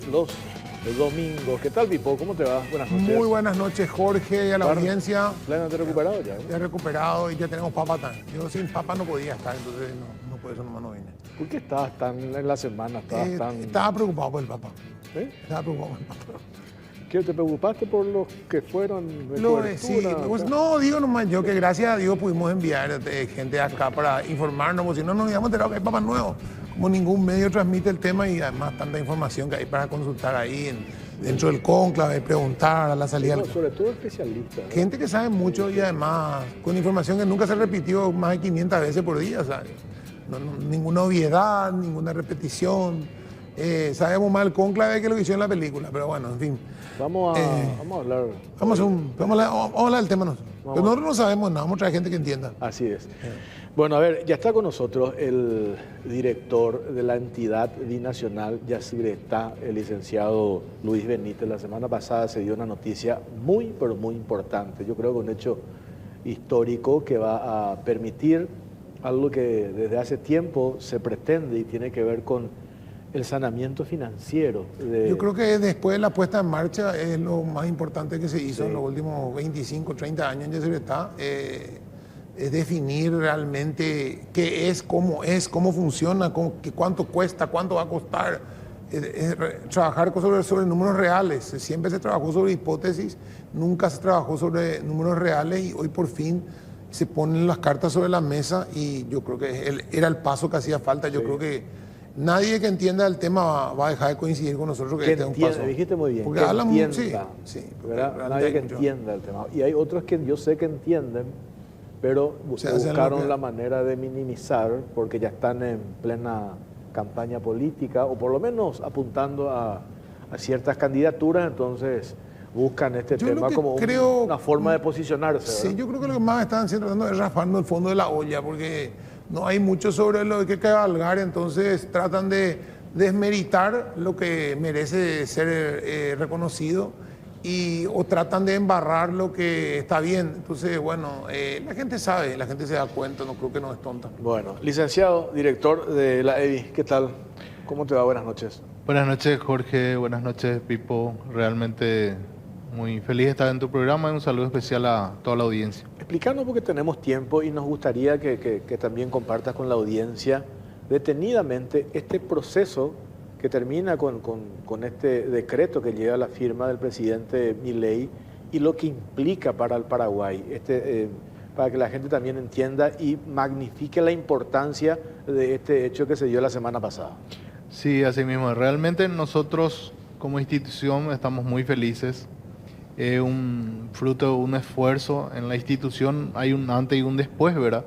los domingos. ¿Qué tal, Pipo? ¿Cómo te va? Buenas noches. Muy buenas noches, Jorge, y a la audiencia. ¿Te recuperado ya? Ya he recuperado y ya tenemos papa también. Yo sin papa no podía estar, entonces no por eso nomás no vine. ¿Por qué estabas tan en la semana? Estaba preocupado por el papa. ¿Eh? Estaba preocupado por el papa. ¿Qué, te preocupaste por los que fueron de Sí, pues no, digo nomás yo que gracias a Dios pudimos enviar gente acá para informarnos, porque si no nos habíamos enterado que hay papas nuevos. Como ningún medio transmite el tema y además tanta información que hay para consultar ahí dentro del cónclave, preguntar a la salida. No, sobre todo especialistas. Gente que sabe mucho y además con información que nunca se repitió más de 500 veces por día, ¿sabes? Ninguna obviedad, ninguna repetición. Sabemos más el cónclave que lo que hicieron en la película, pero bueno, en fin. Vamos a hablar. Vamos a hablar del tema nosotros. Pero nosotros no sabemos nada, vamos a traer gente que entienda. Así es. Bueno, a ver, ya está con nosotros el director de la entidad binacional Yacire está, el licenciado Luis Benítez. La semana pasada se dio una noticia muy, pero muy importante. Yo creo que un hecho histórico que va a permitir algo que desde hace tiempo se pretende y tiene que ver con el saneamiento financiero. Yo creo que después de la puesta en marcha es lo más importante que se hizo en los últimos 25, 30 años en Yacire está. Es definir realmente qué es, cómo funciona, cuánto cuesta, cuánto va a costar. Trabajar sobre números reales. Siempre se trabajó sobre hipótesis, nunca se trabajó sobre números reales y hoy por fin se ponen las cartas sobre la mesa y yo creo que era el paso que hacía falta. Yo creo que nadie que entienda el tema va a dejar de coincidir con nosotros que este es un paso. Dijiste muy bien. Porque hablan mucho, nadie que entienda el tema. Y hay otros que yo sé que entienden, pero buscaron la manera de minimizar porque ya están en plena campaña política o por lo menos apuntando a ciertas candidaturas, entonces buscan este tema como una forma de posicionarse, ¿verdad? Sí, yo creo que lo que más están haciendo tratando es raspando el fondo de la olla porque no hay mucho sobre lo que cabalgar, entonces tratan de desmeritar lo que merece ser reconocido o tratan de embarrar lo que está bien. Entonces, bueno, la gente sabe, la gente se da cuenta, no creo que no es tonta. Bueno, licenciado, director de la EBI, ¿qué tal? ¿Cómo te va? Buenas noches. Buenas noches, Jorge. Buenas noches, Pipo. Realmente muy feliz de estar en tu programa y un saludo especial a toda la audiencia. Explícanos porque tenemos tiempo y nos gustaría que también compartas con la audiencia detenidamente este proceso que termina con este decreto que llega a la firma del presidente Milei y lo que implica para el Paraguay, para que la gente también entienda y magnifique la importancia de este hecho que se dio la semana pasada. Sí, así mismo. Realmente nosotros como institución estamos muy felices. Es un fruto de un esfuerzo en la institución, hay un antes y un después, ¿verdad?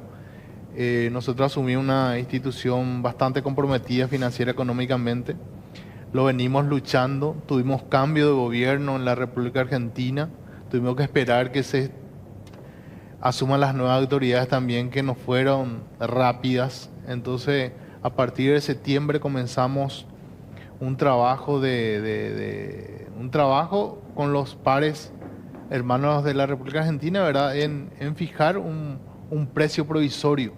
Nosotros asumimos una institución bastante comprometida financiera económicamente. Lo venimos luchando, tuvimos cambio de gobierno en la República Argentina, tuvimos que esperar que se asuman las nuevas autoridades también que no fueron rápidas. Entonces, a partir de septiembre comenzamos un trabajo un trabajo con los pares hermanos de la República Argentina, ¿verdad? En fijar un precio provisorio.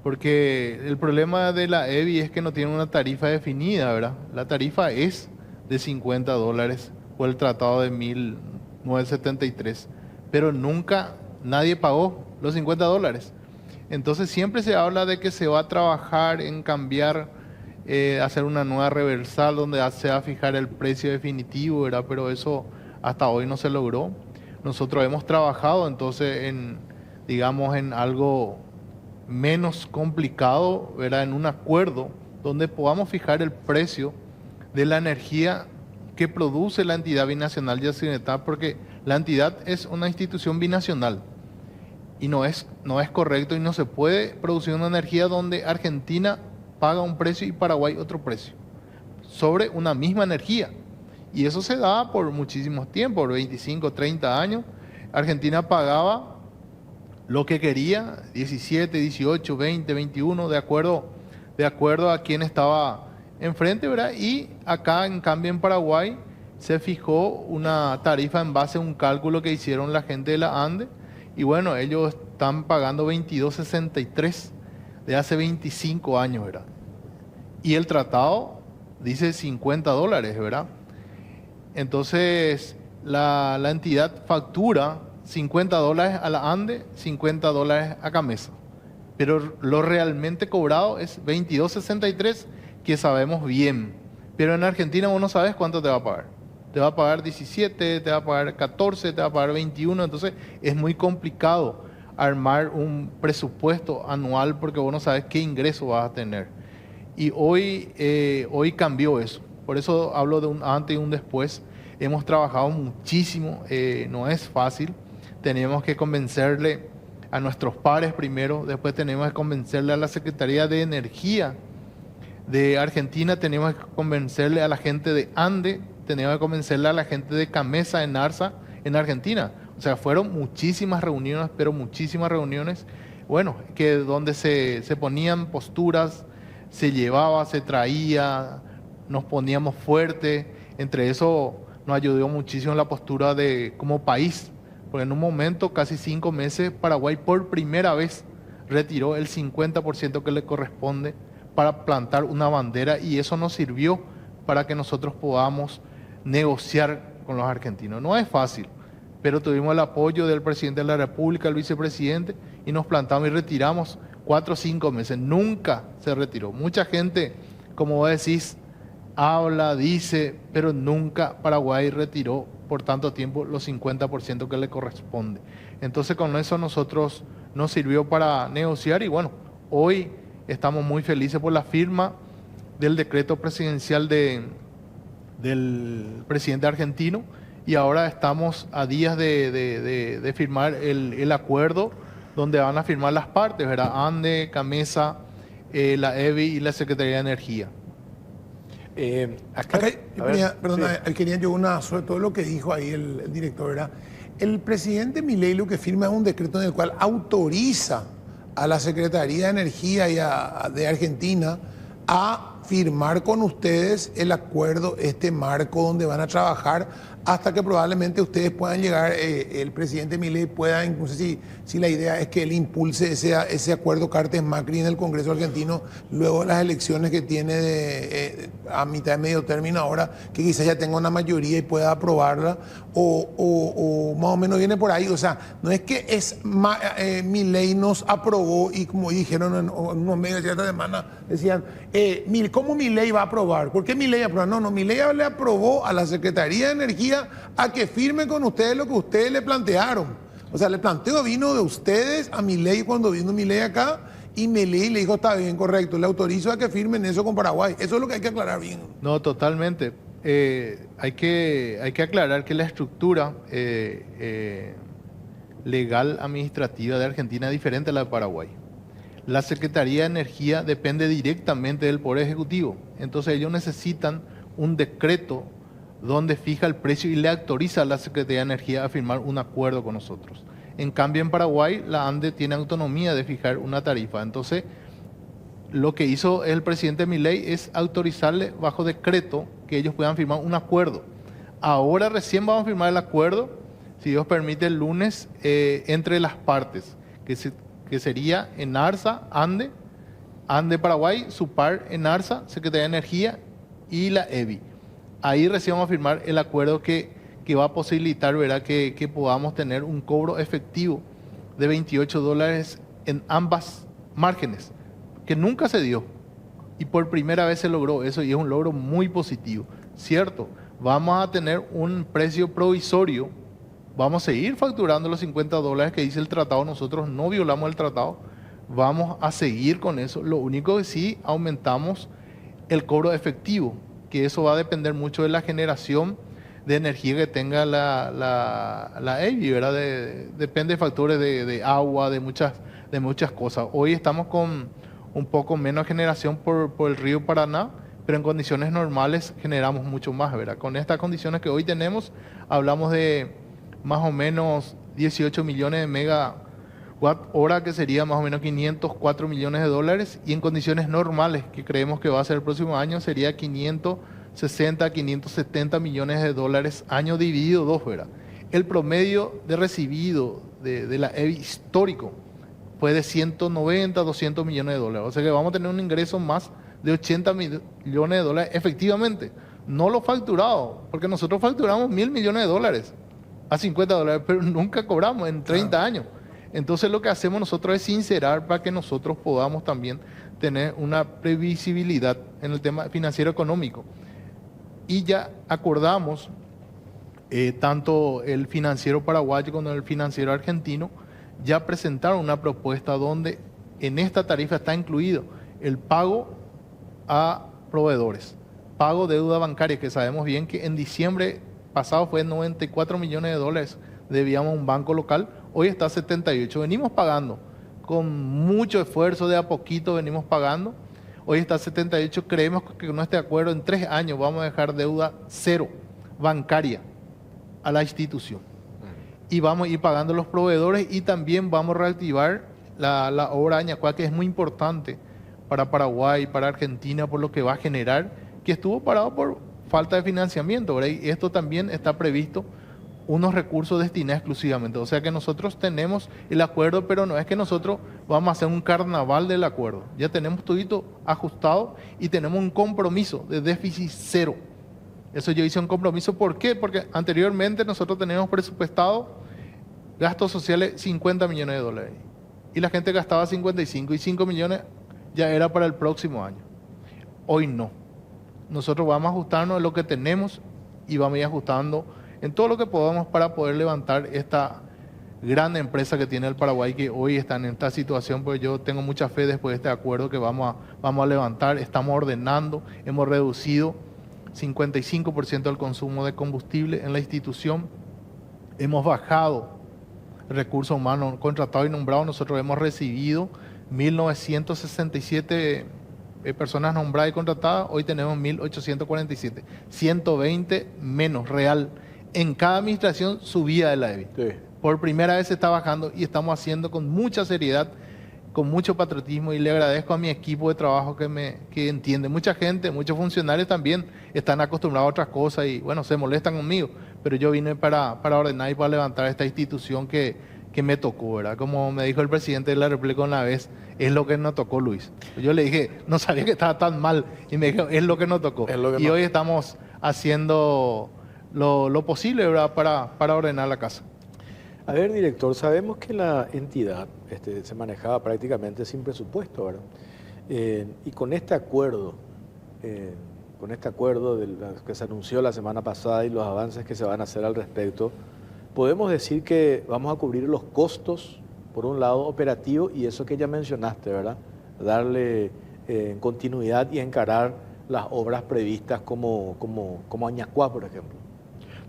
Porque el problema de la EBI es que no tiene una tarifa definida, ¿verdad? La tarifa es de $50 por el tratado de 1973, pero nunca nadie pagó los $50. Entonces siempre se habla de que se va a trabajar en cambiar, hacer una nueva reversal donde se va a fijar el precio definitivo, ¿verdad? Pero eso hasta hoy no se logró. Nosotros hemos trabajado entonces en algo menos complicado, ¿verdad? En un acuerdo donde podamos fijar el precio de la energía que produce la entidad binacional Yacire está, porque la entidad es una institución binacional y no es correcto y no se puede producir una energía donde Argentina paga un precio y Paraguay otro precio sobre una misma energía. Y eso se da por muchísimos tiempos, por 25, 30 años. Argentina pagaba lo que quería, 17, 18, 20, 21, de acuerdo a quién estaba enfrente, ¿verdad? Y acá, en cambio, en Paraguay, se fijó una tarifa en base a un cálculo que hicieron la gente de la ANDE. Y bueno, ellos están pagando 22.63 de hace 25 años, ¿verdad? Y el tratado dice $50, ¿verdad? Entonces, la entidad factura $50 a la ANDE, $50 a CAMESA. Pero lo realmente cobrado es 22.63, que sabemos bien. Pero en Argentina vos no sabes cuánto te va a pagar. Te va a pagar 17, te va a pagar 14, te va a pagar 21. Entonces es muy complicado armar un presupuesto anual porque vos no sabes qué ingreso vas a tener. Y hoy cambió eso. Por eso hablo de un antes y un después. Hemos trabajado muchísimo, no es fácil. Tenemos que convencerle a nuestros pares primero, después tenemos que convencerle a la Secretaría de Energía de Argentina, tenemos que convencerle a la gente de ANDE, tenemos que convencerle a la gente de CAMESA en ARSA en Argentina. O sea, fueron muchísimas reuniones, pero muchísimas reuniones, bueno, que donde se ponían posturas, se llevaba, se traía, nos poníamos fuerte. Entre eso nos ayudó muchísimo la postura de como país, porque en un momento, casi 5 meses, Paraguay por primera vez retiró el 50% que le corresponde para plantar una bandera, y eso nos sirvió para que nosotros podamos negociar con los argentinos. No es fácil, pero tuvimos el apoyo del presidente de la República, el vicepresidente, y nos plantamos y retiramos 4 o 5 meses. Nunca se retiró. Mucha gente, como vos decís, habla, dice, pero nunca Paraguay retiró por tanto tiempo los 50% que le corresponde. Entonces con eso nosotros nos sirvió para negociar, y bueno, hoy estamos muy felices por la firma del decreto presidencial del presidente argentino, y ahora estamos a días de firmar el acuerdo donde van a firmar las partes, ¿verdad? ANDE, CAMESA, la EBI y la Secretaría de Energía. Quería yo sobre todo lo que dijo ahí el director, ¿verdad? El presidente Milei lo que firma es un decreto en el cual autoriza a la Secretaría de Energía de Argentina a firmar con ustedes el acuerdo, este marco donde van a trabajar hasta que probablemente ustedes puedan llegar, el presidente Milei pueda, incluso si la idea es que él impulse ese acuerdo Cartes-Macri en el Congreso argentino, luego de las elecciones que tiene a mitad de medio término ahora, que quizás ya tenga una mayoría y pueda aprobarla, o más o menos viene por ahí. O sea, no es que Milei nos aprobó y como dijeron en unos medios de esta semana, decían, ¿cómo Milei va a aprobar? ¿Por qué Milei aprobó? No, Milei le aprobó a la Secretaría de Energía a que firmen con ustedes lo que ustedes le plantearon. O sea, el planteo vino de ustedes a Milei cuando vino Milei acá, y Milei le dijo, está bien, correcto, le autorizo a que firmen eso con Paraguay. Eso es lo que hay que aclarar bien. No, totalmente. Hay que aclarar que la estructura legal administrativa de Argentina es diferente a la de Paraguay. La Secretaría de Energía depende directamente del Poder Ejecutivo. Entonces ellos necesitan un decreto donde fija el precio y le autoriza a la Secretaría de Energía a firmar un acuerdo con nosotros. En cambio, en Paraguay, la ANDE tiene autonomía de fijar una tarifa. Entonces, lo que hizo el presidente Milei es autorizarle bajo decreto que ellos puedan firmar un acuerdo. Ahora recién vamos a firmar el acuerdo, si Dios permite, el lunes, entre las partes, que sería en ARSA, ANDE Paraguay, su par en ARSA, Secretaría de Energía y la EBI. Ahí recién vamos a firmar el acuerdo que va a posibilitar, ¿verdad?, que podamos tener un cobro efectivo de $28 en ambas márgenes, que nunca se dio. Y por primera vez se logró eso, y es un logro muy positivo. Cierto, vamos a tener un precio provisorio, vamos a seguir facturando los $50 que dice el tratado, nosotros no violamos el tratado, vamos a seguir con eso. Lo único que sí aumentamos el cobro efectivo, que eso va a depender mucho de la generación de energía que tenga la EBI, ¿verdad? Depende de factores de agua, de muchas cosas. Hoy estamos con un poco menos generación por el río Paraná, pero en condiciones normales generamos mucho más, ¿verdad? Con estas condiciones que hoy tenemos, hablamos de más o menos 18 millones de megawatt hora, que sería más o menos $504 millones, y en condiciones normales, que creemos que va a ser el próximo año, sería 560, 570 millones de dólares año dividido 2, ¿verdad? El promedio de recibido de la EBI histórico fue de 190, 200 millones de dólares. O sea que vamos a tener un ingreso más de 80 millones de dólares efectivamente, no lo facturado, porque nosotros facturamos 1.000 millones de dólares a 50 dólares, pero nunca cobramos en 30 años. Entonces lo que hacemos nosotros es sincerar para que nosotros podamos también tener una previsibilidad en el tema financiero económico. Y ya acordamos, tanto el financiero paraguayo como el financiero argentino, ya presentaron una propuesta donde en esta tarifa está incluido el pago a proveedores, pago de deuda bancaria, que sabemos bien que en diciembre pasado fue 94 millones de dólares, debíamos a un banco local, hoy está a 78, venimos pagando, con mucho esfuerzo de a poquito venimos pagando, hoy está a 78, creemos que con este acuerdo en 3 años vamos a dejar deuda cero bancaria a la institución. Y vamos a ir pagando los proveedores y también vamos a reactivar la obra Añacuá, que es muy importante para Paraguay, para Argentina, por lo que va a generar, que estuvo parado por falta de financiamiento, ¿verdad? Y esto también está previsto, unos recursos destinados exclusivamente. O sea que nosotros tenemos el acuerdo, pero no es que nosotros vamos a hacer un carnaval del acuerdo. Ya tenemos todo ajustado y tenemos un compromiso de déficit cero. Eso yo hice un compromiso. ¿Por qué? Porque anteriormente nosotros teníamos presupuestado gastos sociales 50 millones de dólares. Y la gente gastaba 55 y 5 millones ya era para el próximo año. Hoy no. Nosotros vamos a ajustarnos en lo que tenemos y vamos a ir ajustando en todo lo que podamos para poder levantar esta gran empresa que tiene el Paraguay, que hoy está en esta situación, pues yo tengo mucha fe después de este acuerdo que vamos a levantar. Estamos ordenando, hemos reducido 55% del consumo de combustible en la institución, hemos bajado recursos humanos contratados y nombrados, nosotros hemos recibido 1.967 personas nombradas y contratadas, hoy tenemos 1.847, 120 menos real. En cada administración subía de la EBI. Sí. Por primera vez se está bajando y estamos haciendo con mucha seriedad, con mucho patriotismo, y le agradezco a mi equipo de trabajo que entiende. Mucha gente, muchos funcionarios también están acostumbrados a otras cosas y bueno, se molestan conmigo, pero yo vine para ordenar y para levantar esta institución que me tocó, ¿verdad? Como me dijo el presidente de la República una vez, es lo que nos tocó, Luis. Yo le dije, no sabía que estaba tan mal, y me dijo, es lo que nos tocó. Y hoy estamos haciendo lo posible, ¿verdad? Para ordenar la casa. A ver, director, sabemos que la entidad se manejaba prácticamente sin presupuesto, ¿verdad? Y con este acuerdo que se anunció la semana pasada y los avances que se van a hacer al respecto, podemos decir que vamos a cubrir los costos, por un lado operativo, y eso que ya mencionaste, ¿verdad? Darle continuidad y encarar las obras previstas como Añacuá, por ejemplo.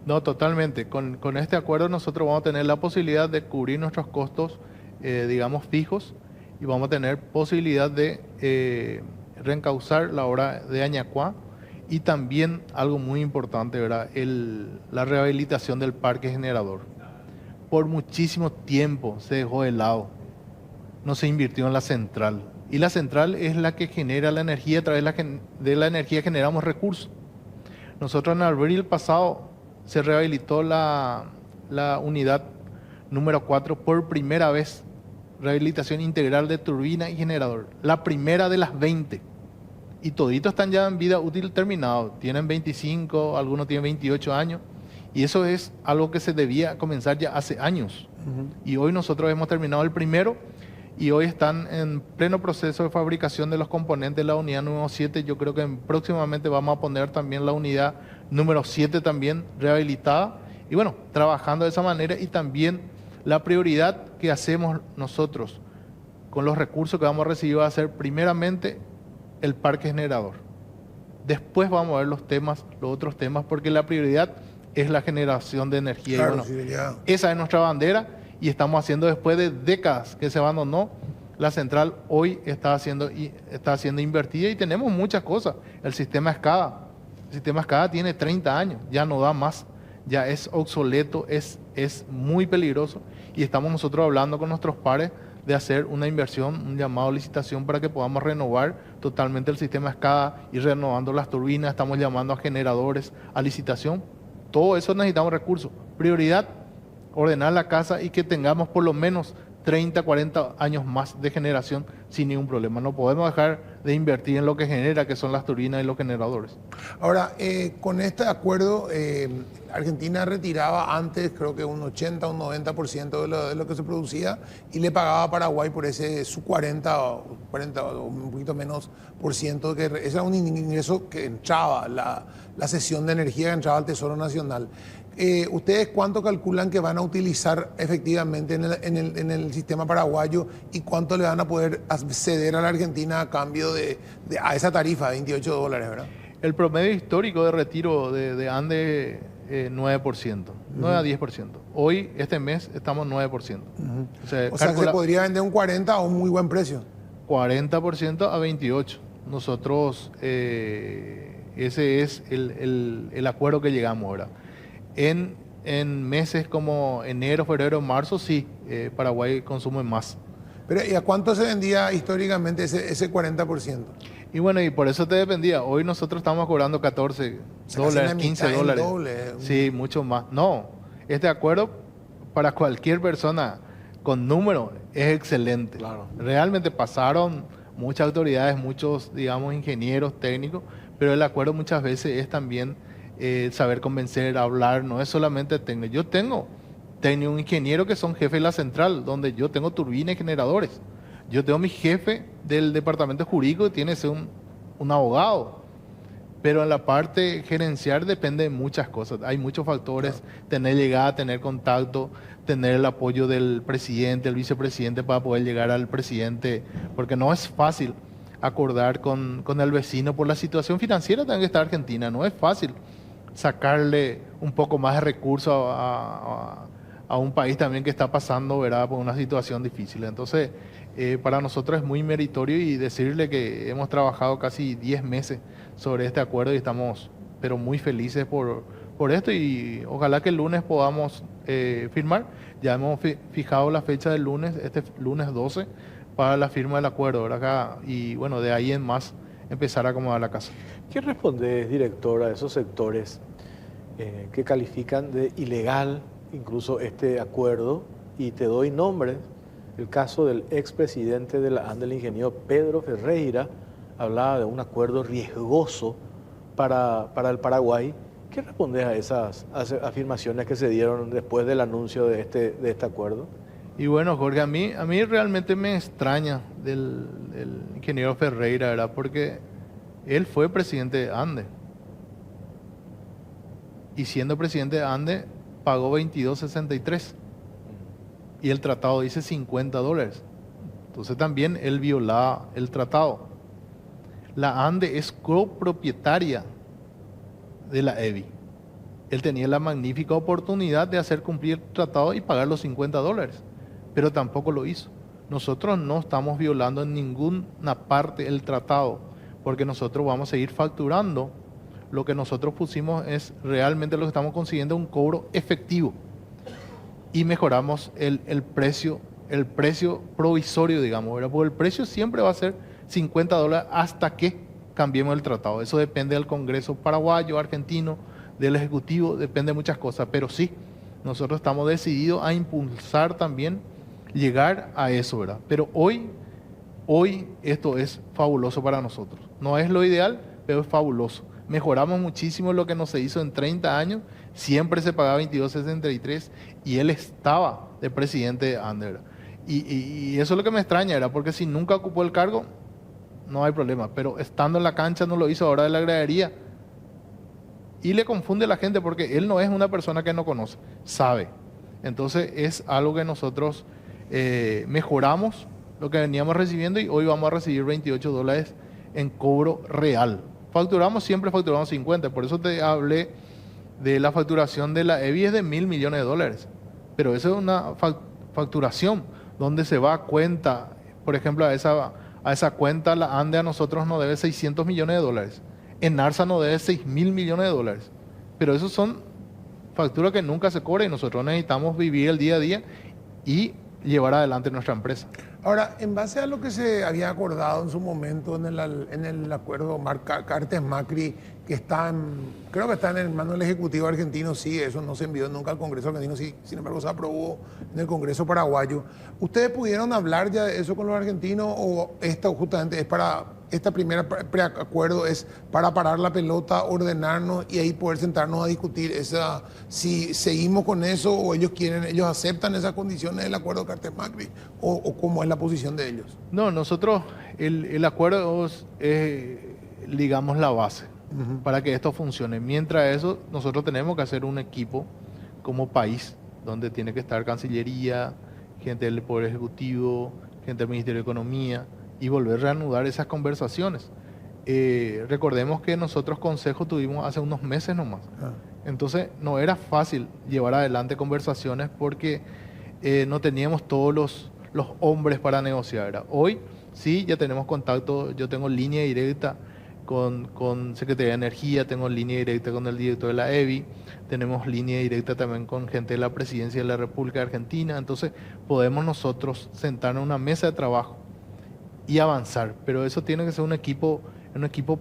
No, totalmente. Con este acuerdo nosotros vamos a tener la posibilidad de cubrir nuestros costos, digamos, fijos, y vamos a tener posibilidad de reencauzar la obra de Añacuá, y también algo muy importante, ¿verdad? La rehabilitación del parque generador. Por muchísimo tiempo se dejó de lado, no se invirtió en la central, y la central es la que genera la energía, a través de la energía generamos recursos. Nosotros en abril pasado se rehabilitó la unidad número 4 por primera vez, rehabilitación integral de turbina y generador, la primera de las 20, y toditos están ya en vida útil terminado, tienen 25, algunos tienen 28 años, y eso es algo que se debía comenzar ya hace años. Y hoy nosotros hemos terminado el primero, y hoy están en pleno proceso de fabricación de los componentes de la unidad número 7. Yo creo que próximamente vamos a poner también la unidad número 7 también rehabilitada. Y bueno, trabajando de esa manera, y también la prioridad que hacemos nosotros con los recursos que vamos a recibir va a ser primeramente el parque generador. Después vamos a ver los otros temas, porque la prioridad es la generación de energía. Claro, y bueno, sí, esa es nuestra bandera. Y estamos haciendo, después de décadas que se abandonó, la central hoy está siendo invertida, y tenemos muchas cosas. El sistema SCADA tiene 30 años, ya no da más, ya es obsoleto, es muy peligroso, y estamos nosotros hablando con nuestros pares de hacer una inversión, un llamado a licitación para que podamos renovar totalmente el sistema SCADA, y renovando las turbinas, estamos llamando a generadores a licitación. Todo eso necesitamos recursos. Prioridad, ordenar la casa y que tengamos por lo menos 30, 40 años más de generación sin ningún problema. No podemos dejar de invertir en lo que genera, que son las turbinas y los generadores. Ahora, con este acuerdo, Argentina retiraba antes creo que un 80 o un 90% de lo que se producía y le pagaba a Paraguay por ese su 40 o un poquito menos por ciento, que ese era un ingreso que entraba, la cesión de energía que entraba al Tesoro Nacional. ¿Ustedes cuánto calculan que van a utilizar efectivamente en el sistema paraguayo y cuánto le van a poder ceder a la Argentina a cambio a esa tarifa de $28, ¿verdad? El promedio histórico de retiro de ANDE 9%, 9 a 10%. Hoy, este mes, estamos 9%. O sea, se podría vender un 40 a un muy buen precio. 40% a 28%. Nosotros, ese es el acuerdo que llegamos ahora. En meses como enero, febrero, marzo, sí, Paraguay consume más. Pero ¿y a cuánto se vendía históricamente ese 40%? Y bueno, y por eso te dependía. Hoy nosotros estamos cobrando $14, $15. Sí, mucho más. No, este acuerdo para cualquier persona con número es excelente. Claro. Realmente pasaron muchas autoridades, muchos, digamos, ingenieros, técnicos, pero el acuerdo muchas veces es también saber convencer, hablar, no es solamente técnico. Yo tengo un ingeniero que son jefes de la central, donde yo tengo turbinas y generadores. Yo tengo mi jefe del departamento jurídico que tiene que ser un abogado. Pero en la parte gerencial depende de muchas cosas. Hay muchos factores, tener llegada, tener contacto, tener el apoyo del presidente, el vicepresidente para poder llegar al presidente, porque no es fácil acordar con el vecino por la situación financiera también que está Argentina. No es fácil sacarle un poco más de recursos a un país también que está pasando, ¿verdad?, por una situación difícil. Entonces, para nosotros es muy meritorio y decirle que hemos trabajado casi 10 meses sobre este acuerdo y estamos, pero muy felices por esto y ojalá que el lunes podamos firmar. Ya hemos fijado la fecha del lunes, este lunes 12, para la firma del acuerdo, ¿verdad? Y bueno, de ahí en más empezar a acomodar la casa. ¿Qué respondes, director, a esos sectores que califican de ilegal incluso este acuerdo? Y te doy nombres. El caso del expresidente de la ANDE, el ingeniero Pedro Ferreira, hablaba de un acuerdo riesgoso para el Paraguay. ¿Qué respondes a esas afirmaciones que se dieron después del anuncio de este acuerdo? Y bueno, Jorge, a mí realmente me extraña del ingeniero Ferreira, ¿verdad? Porque él fue presidente de ANDE. Y siendo presidente de ANDE, pagó $22.63. Y el tratado dice $50. Entonces también él violaba el tratado. La ANDE es copropietaria de la EBI. Él tenía la magnífica oportunidad de hacer cumplir el tratado y pagar los $50. Pero tampoco lo hizo. Nosotros no estamos violando en ninguna parte el tratado, porque nosotros vamos a seguir facturando. Lo que nosotros pusimos es realmente lo que estamos consiguiendo, un cobro efectivo. Y mejoramos el precio provisorio, digamos, ¿verdad? Porque el precio siempre va a ser $50 hasta que cambiemos el tratado. Eso depende del Congreso paraguayo, argentino, del Ejecutivo, depende de muchas cosas. Pero sí, nosotros estamos decididos a impulsar también llegar a eso, ¿verdad? Pero hoy esto es fabuloso para nosotros. No es lo ideal, pero es fabuloso. Mejoramos muchísimo lo que no se hizo en 30 años. Siempre se pagaba $22.63 y él estaba de presidente de ANDE. Y eso es lo que me extraña, ¿verdad? Porque si nunca ocupó el cargo, no hay problema. Pero estando en la cancha no lo hizo, ahora de la gradería. Y le confunde a la gente porque él no es una persona que no conoce, sabe. Entonces es algo que nosotros mejoramos lo que veníamos recibiendo y hoy vamos a recibir $28 en cobro real. Siempre facturamos 50, por eso te hablé de la facturación de la EBI es de $1.000 millones. Pero eso es una facturación donde se va a cuenta, por ejemplo, a esa cuenta la ANDE a nosotros nos debe $600 millones. En ARSA nos debe $6.000 millones. Pero esos son facturas que nunca se cobran y nosotros necesitamos vivir el día a día y llevar adelante nuestra empresa. Ahora, en base a lo que se había acordado en su momento en el acuerdo Cartes-Macri, que está creo que está en el mano del Ejecutivo argentino, sí, eso no se envió nunca al Congreso argentino, sí, sin embargo se aprobó en el Congreso paraguayo. ¿Ustedes pudieron hablar ya de eso con los argentinos o esto justamente es para, esta primera preacuerdo es para parar la pelota, ordenarnos y ahí poder sentarnos a discutir si seguimos con eso o ellos aceptan esas condiciones del acuerdo Cartes-Macri o cómo es la posición de ellos? No, nosotros, el acuerdo es, digamos, la base para que esto funcione. Mientras eso, nosotros tenemos que hacer un equipo como país, donde tiene que estar Cancillería, gente del Poder Ejecutivo, gente del Ministerio de Economía, y volver a reanudar esas conversaciones. Recordemos que nosotros consejo tuvimos hace unos meses nomás. Entonces, no era fácil llevar adelante conversaciones porque no teníamos todos los hombres para negociar, ¿verdad? Hoy sí, ya tenemos contacto, yo tengo línea directa con Secretaría de Energía, tengo línea directa con el director de la EBI, tenemos línea directa también con gente de la Presidencia de la República Argentina, entonces podemos nosotros sentarnos en una mesa de trabajo y avanzar, pero eso tiene que ser un equipo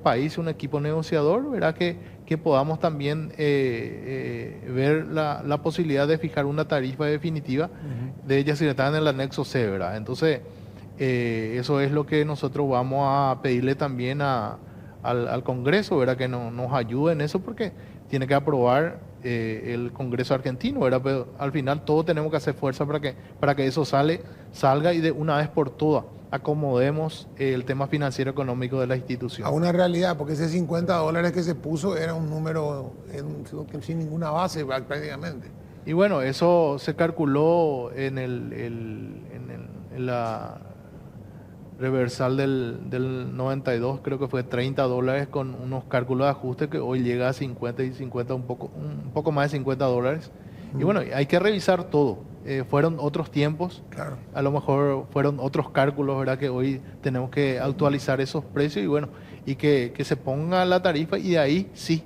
país, un equipo negociador, ¿verdad? Que podamos también ver la posibilidad de fijar una tarifa definitiva de ellas si están en el anexo C, ¿verdad? Entonces, eso es lo que nosotros vamos a pedirle también al Congreso, ¿verdad? Que nos ayude en eso porque tiene que aprobar el Congreso argentino, ¿verdad? Pero al final todos tenemos que hacer fuerza para que eso salga y de una vez por todas acomodemos el tema financiero económico de la institución. A una realidad, porque ese $50 que se puso era un número sin ninguna base prácticamente. Y bueno, eso se calculó en la reversal del 92, creo que fue $30 con unos cálculos de ajuste que hoy llega a 50 y 50, un poco más de $50. Y bueno, hay que revisar todo. Fueron otros tiempos, claro. A lo mejor fueron otros cálculos, ¿verdad? Que hoy tenemos que actualizar esos precios y bueno, y que se ponga la tarifa y de ahí sí,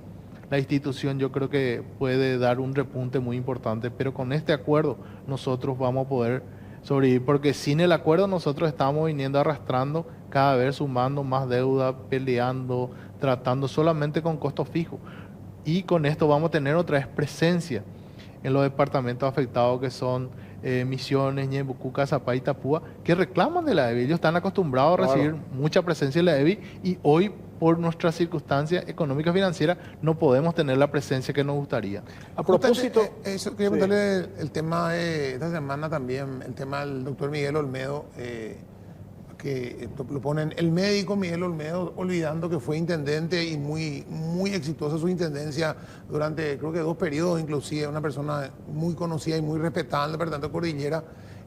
la institución yo creo que puede dar un repunte muy importante, pero con este acuerdo nosotros vamos a poder sobrevivir, porque sin el acuerdo nosotros estamos viniendo arrastrando cada vez sumando más deuda, peleando, tratando solamente con costos fijos. Y con esto vamos a tener otra vez presencia en los departamentos afectados que son Misiones, Ñeembucú, Cazapá y Itapúa, que reclaman de la EBI. Ellos están acostumbrados a recibir mucha presencia de la EBI y hoy, por nuestras circunstancias económicas financieras, no podemos tener la presencia que nos gustaría. A propósito... Eso quería preguntarle el tema de esta semana también, el tema del doctor Miguel Olmedo, que lo ponen el médico Miguel Olmedo, olvidando que fue intendente y muy exitosa su intendencia durante creo que 2 periodos, inclusive una persona muy conocida y muy respetada en el departamento de Cordillera.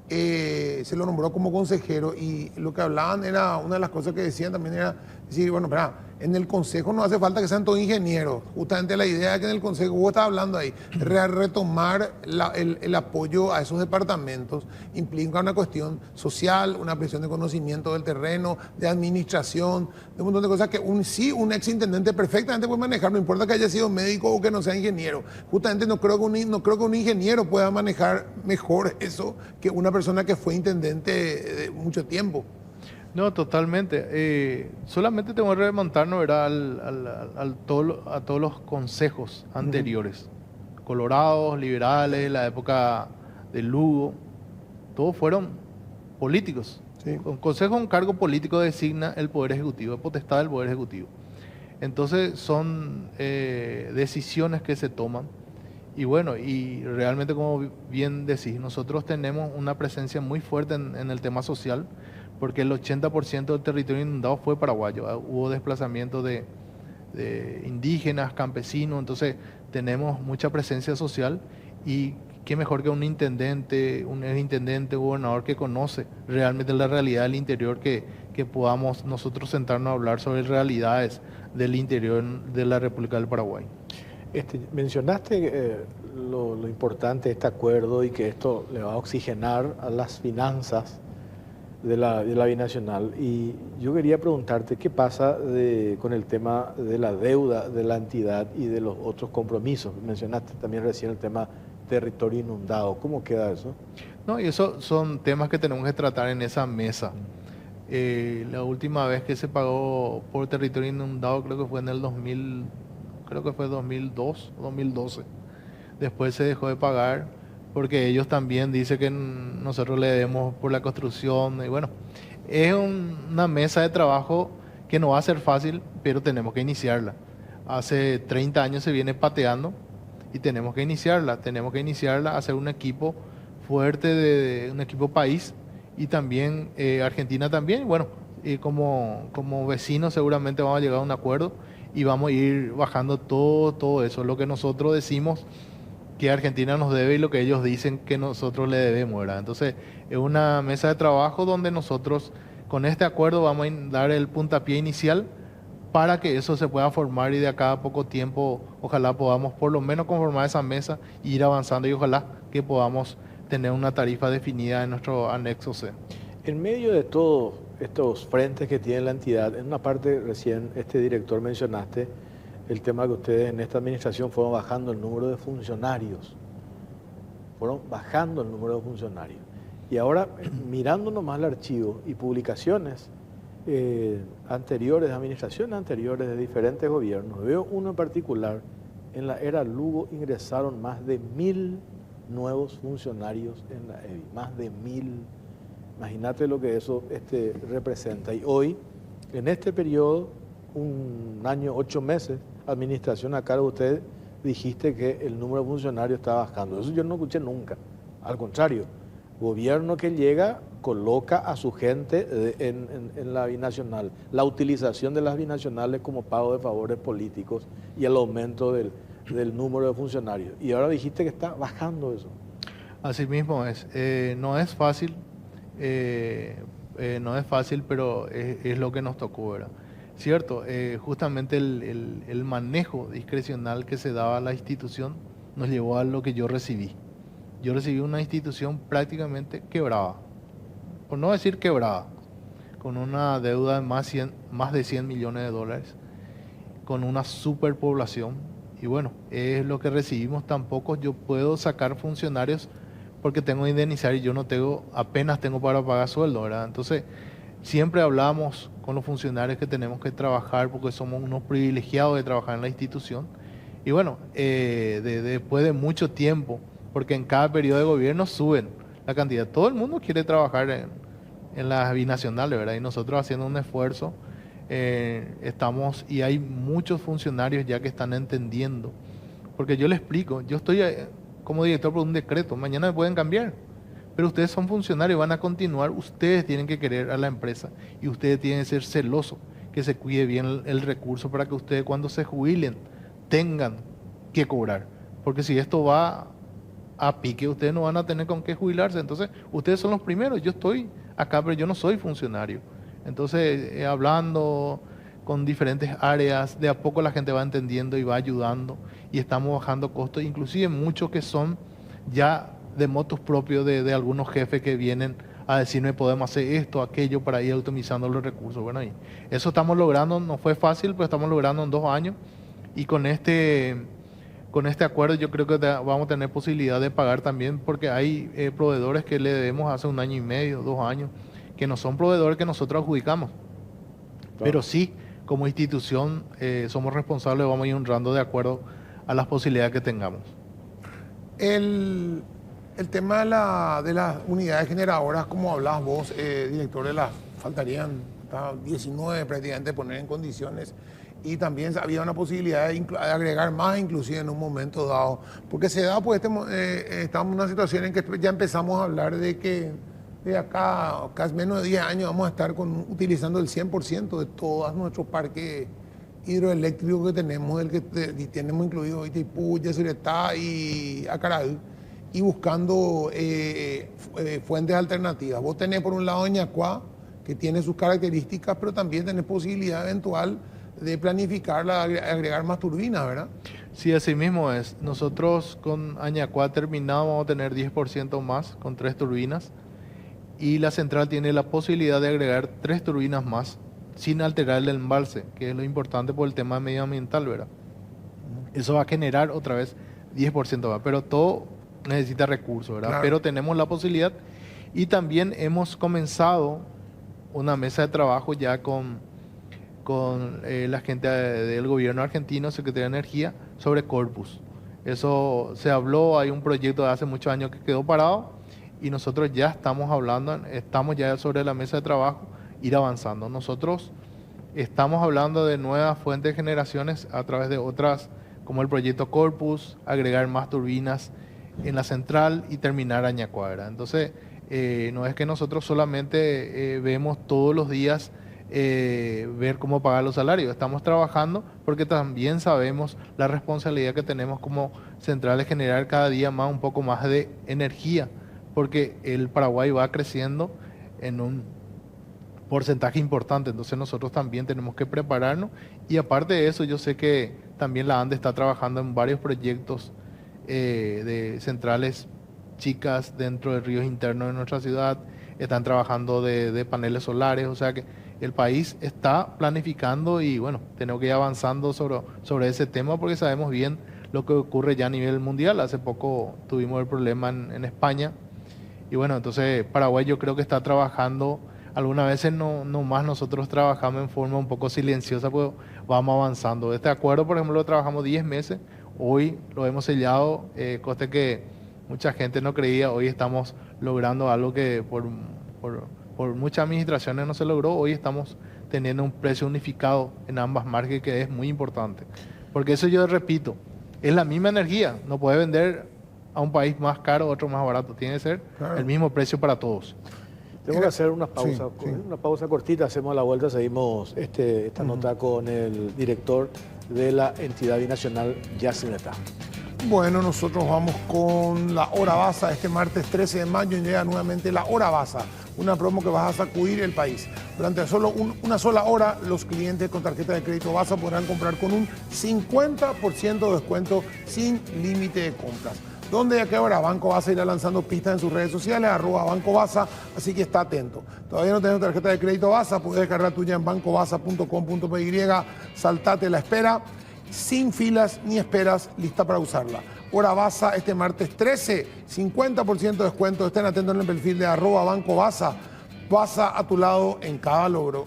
Se lo nombró como consejero y lo que hablaban era, una de las cosas que decían también era decir, bueno, espera, en el consejo no hace falta que sean todos ingenieros. Justamente la idea es que en el consejo, vos estás hablando ahí, retomar el apoyo a esos departamentos implica una cuestión social, una presión de conocimiento del terreno, de administración, de un montón de cosas que un ex intendente perfectamente puede manejar, no importa que haya sido médico o que no sea ingeniero. Justamente no creo que un ingeniero pueda manejar mejor eso que una persona que fue intendente de mucho tiempo. No, totalmente. Solamente tengo que remontarnos, ¿verdad? A todos los consejos anteriores. Colorados, liberales, la época de Lugo, todos fueron políticos. Sí. Un consejo es un cargo político, designa el Poder Ejecutivo, es potestad del Poder Ejecutivo. Entonces son decisiones que se toman. Y bueno, y realmente como bien decís, nosotros tenemos una presencia muy fuerte en el tema social, porque el 80% del territorio inundado fue paraguayo. Hubo desplazamiento de indígenas, campesinos, entonces tenemos mucha presencia social y qué mejor que un intendente, un exintendente, gobernador que conoce realmente la realidad del interior, que podamos nosotros sentarnos a hablar sobre realidades del interior de la República del Paraguay. Mencionaste lo importante de este acuerdo y que esto le va a oxigenar a las finanzas de la binacional, y yo quería preguntarte qué pasa con el tema de la deuda de la entidad y de los otros compromisos. Mencionaste también recién el tema territorio inundado. ¿Cómo queda eso? No, y eso son temas que tenemos que tratar en esa mesa. La última vez que se pagó por territorio inundado creo que fue en el 2000, creo que fue 2002 o 2012. Después se dejó de pagar porque ellos también dicen que nosotros le debemos por la construcción. Y bueno, es una mesa de trabajo que no va a ser fácil, pero tenemos que iniciarla. Hace 30 años se viene pateando y tenemos que iniciarla, hacer un equipo fuerte, de un equipo país, y también Argentina también. Bueno, como vecinos seguramente vamos a llegar a un acuerdo y vamos a ir bajando todo eso, lo que nosotros decimos que Argentina nos debe y lo que ellos dicen que nosotros le debemos, ¿verdad? Entonces, es una mesa de trabajo donde nosotros con este acuerdo vamos a dar el puntapié inicial para que eso se pueda formar, y de acá a poco tiempo ojalá podamos por lo menos conformar esa mesa e ir avanzando, y ojalá que podamos tener una tarifa definida en nuestro anexo C. En medio de todos estos frentes que tiene la entidad, en una parte recién, director, mencionaste el tema que ustedes en esta administración fueron bajando el número de funcionarios. Y ahora, mirando nomás el archivo y publicaciones anteriores, administraciones anteriores de diferentes gobiernos, veo uno en particular: en la era Lugo ingresaron más de 1000 nuevos funcionarios en la EBI, más de 1000. Imagínate lo que eso representa. Y hoy, en este periodo, un año, 8 meses, administración a cargo de usted, dijiste que el número de funcionarios está bajando. Eso yo no escuché nunca. Al contrario, gobierno que llega coloca a su gente en la binacional. La utilización de las binacionales como pago de favores políticos y el aumento del número de funcionarios. Y ahora dijiste que está bajando eso. Así mismo es. No es fácil, pero es lo que nos tocó, ¿verdad? Cierto, justamente el manejo discrecional que se daba a la institución nos llevó a lo que yo recibí. Yo recibí una institución prácticamente quebrada, por no decir quebrada, con una deuda de más de 100 millones de dólares, con una superpoblación. Y bueno, es lo que recibimos. Tampoco yo puedo sacar funcionarios porque tengo que indemnizar y yo no tengo, apenas tengo para pagar sueldo, ¿verdad? Entonces, siempre hablamos con los funcionarios que tenemos que trabajar porque somos unos privilegiados de trabajar en la institución. Y bueno, después de mucho tiempo, porque en cada periodo de gobierno suben la cantidad. Todo el mundo quiere trabajar en las binacionales, ¿verdad? Y nosotros haciendo un esfuerzo, estamos, y hay muchos funcionarios ya que están entendiendo. Porque yo les explico, yo estoy como director por un decreto, mañana me pueden cambiar. Pero ustedes son funcionarios, van a continuar, ustedes tienen que querer a la empresa y ustedes tienen que ser celosos, que se cuide bien el recurso para que ustedes cuando se jubilen tengan que cobrar. Porque si esto va a pique, ustedes no van a tener con qué jubilarse. Entonces, ustedes son los primeros. Yo estoy acá, pero yo no soy funcionario. Entonces, hablando con diferentes áreas, de a poco la gente va entendiendo y va ayudando, y estamos bajando costos, inclusive muchos que son ya de motos propios de algunos jefes que vienen a decirme podemos hacer esto, aquello, para ir optimizando los recursos. Bueno, y eso estamos logrando, no fue fácil, pero estamos logrando en 2 años, y con este acuerdo yo creo que vamos a tener posibilidad de pagar también, porque hay proveedores que le debemos hace 1 año y medio, 2 años, que no son proveedores que nosotros adjudicamos. Claro. Pero sí, como institución somos responsables, vamos a ir honrando de acuerdo a las posibilidades que tengamos. El tema de las unidades generadoras, como hablabas vos, director, faltarían 19 prácticamente poner en condiciones, y también había una posibilidad de agregar más inclusive en un momento dado, porque se da, pues estamos en una situación en que ya empezamos a hablar de que de acá casi menos de 10 años vamos a estar utilizando el 100% de todos nuestros parques hidroeléctricos que tenemos, del que tenemos incluido Itaipú, Yacyretá y Acaraí, y buscando fuentes alternativas. Vos tenés por un lado Ñacuá, que tiene sus características, pero también tenés posibilidad eventual de planificarla, agregar más turbinas, ¿verdad? Sí, así mismo es. Nosotros con Añacuá terminado vamos a tener 10% más con 3 turbinas, y la central tiene la posibilidad de agregar 3 turbinas más sin alterar el embalse, que es lo importante por el tema medioambiental, ¿verdad? Eso va a generar otra vez 10% más, pero todo necesita recursos, ¿verdad? Claro. Pero tenemos la posibilidad y también hemos comenzado una mesa de trabajo ya con la gente del gobierno argentino, Secretaría de Energía, sobre Corpus. Eso se habló, hay un proyecto de hace muchos años que quedó parado y nosotros ya estamos hablando, estamos ya sobre la mesa de trabajo, ir avanzando. Nosotros estamos hablando de nuevas fuentes de generaciones a través de otras, como el proyecto Corpus, agregar más turbinas en la central y terminar Añacuadra. Entonces, no es que nosotros solamente vemos todos los días ver cómo pagar los salarios. Estamos trabajando porque también sabemos la responsabilidad que tenemos como central de generar cada día más, un poco más de energía, porque el Paraguay va creciendo en un porcentaje importante. Entonces nosotros también tenemos que prepararnos y aparte de eso yo sé que también la ANDE está trabajando en varios proyectos de centrales chicas dentro de ríos internos de nuestra ciudad, están trabajando de paneles solares, o sea que el país está planificando y bueno, tenemos que ir avanzando sobre ese tema porque sabemos bien lo que ocurre ya a nivel mundial. Hace poco tuvimos el problema en España y bueno, entonces Paraguay yo creo que está trabajando, algunas veces no más nosotros trabajamos en forma un poco silenciosa, pues vamos avanzando. Este acuerdo, por ejemplo, lo trabajamos 10 meses, hoy lo hemos sellado, coste que mucha gente no creía, hoy estamos logrando algo que por muchas administraciones no se logró, hoy estamos teniendo un precio unificado en ambas marcas que es muy importante. Porque eso yo repito, es la misma energía, no puede vender a un país más caro, otro más barato, tiene que ser el mismo precio para todos. Tengo que hacer una pausa, Sí, sí. una pausa cortita, hacemos la vuelta, seguimos esta nota con el director de la entidad binacional, Yacine Está. Bueno, nosotros vamos con la hora baza. Este martes 13 de mayo llega nuevamente la hora baza, una promo que va a sacudir el país. Durante solo una sola hora, los clientes con tarjeta de crédito baza podrán comprar con un 50% de descuento sin límite de compras. ¿Dónde y a qué hora? Banco Baza irá lanzando pistas en sus redes sociales, @Banco Baza, así que está atento. Todavía no tenés tarjeta de crédito Baza, puedes descargar tuya en bancobaza.com.py, saltate la espera, sin filas ni esperas, lista para usarla. Hora Baza este martes 13, 50% de descuento. Estén atentos en el perfil de @Banco Baza. Baza a tu lado en cada logro.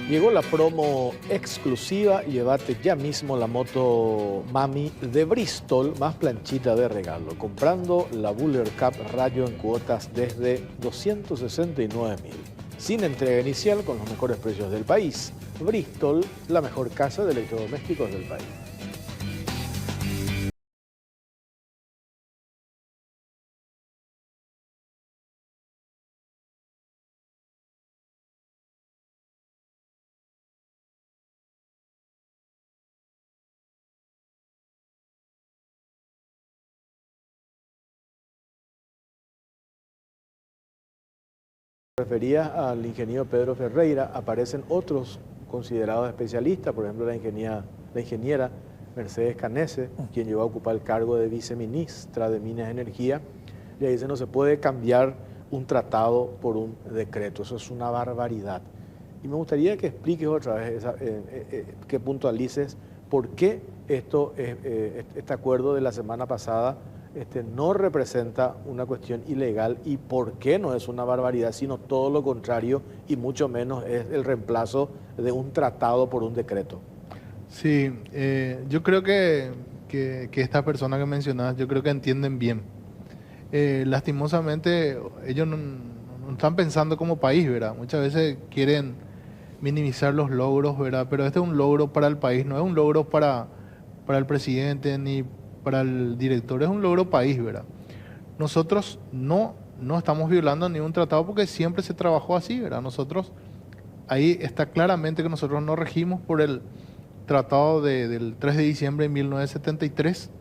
Llegó la promo exclusiva, llévate ya mismo la moto Mami de Bristol, más planchita de regalo, comprando la Buller Cup Rayo en cuotas desde 269.000, sin entrega inicial con los mejores precios del país. Bristol, la mejor casa de electrodomésticos del país. Refería al ingeniero Pedro Ferreira, aparecen otros considerados especialistas, por ejemplo la ingeniera Mercedes Canese, quien llegó a ocupar el cargo de viceministra de Minas y Energía, y ahí dice no se puede cambiar un tratado por un decreto, eso es una barbaridad. Y me gustaría que expliques otra vez, que puntualices por qué este acuerdo de la semana pasada no representa una cuestión ilegal y por qué no es una barbaridad, sino todo lo contrario y mucho menos es el reemplazo de un tratado por un decreto. Sí, yo creo que estas personas que mencionas, yo creo que entienden bien. Lastimosamente, ellos no están pensando como país, ¿verdad? Muchas veces quieren minimizar los logros, ¿verdad? Pero este es un logro para el país, no es un logro para el presidente ni para el director, es un logro país, ¿verdad? Nosotros no estamos violando ningún tratado porque siempre se trabajó así, ¿verdad? Nosotros, ahí está claramente que nosotros nos regimos por el tratado del 3 de diciembre de 1973.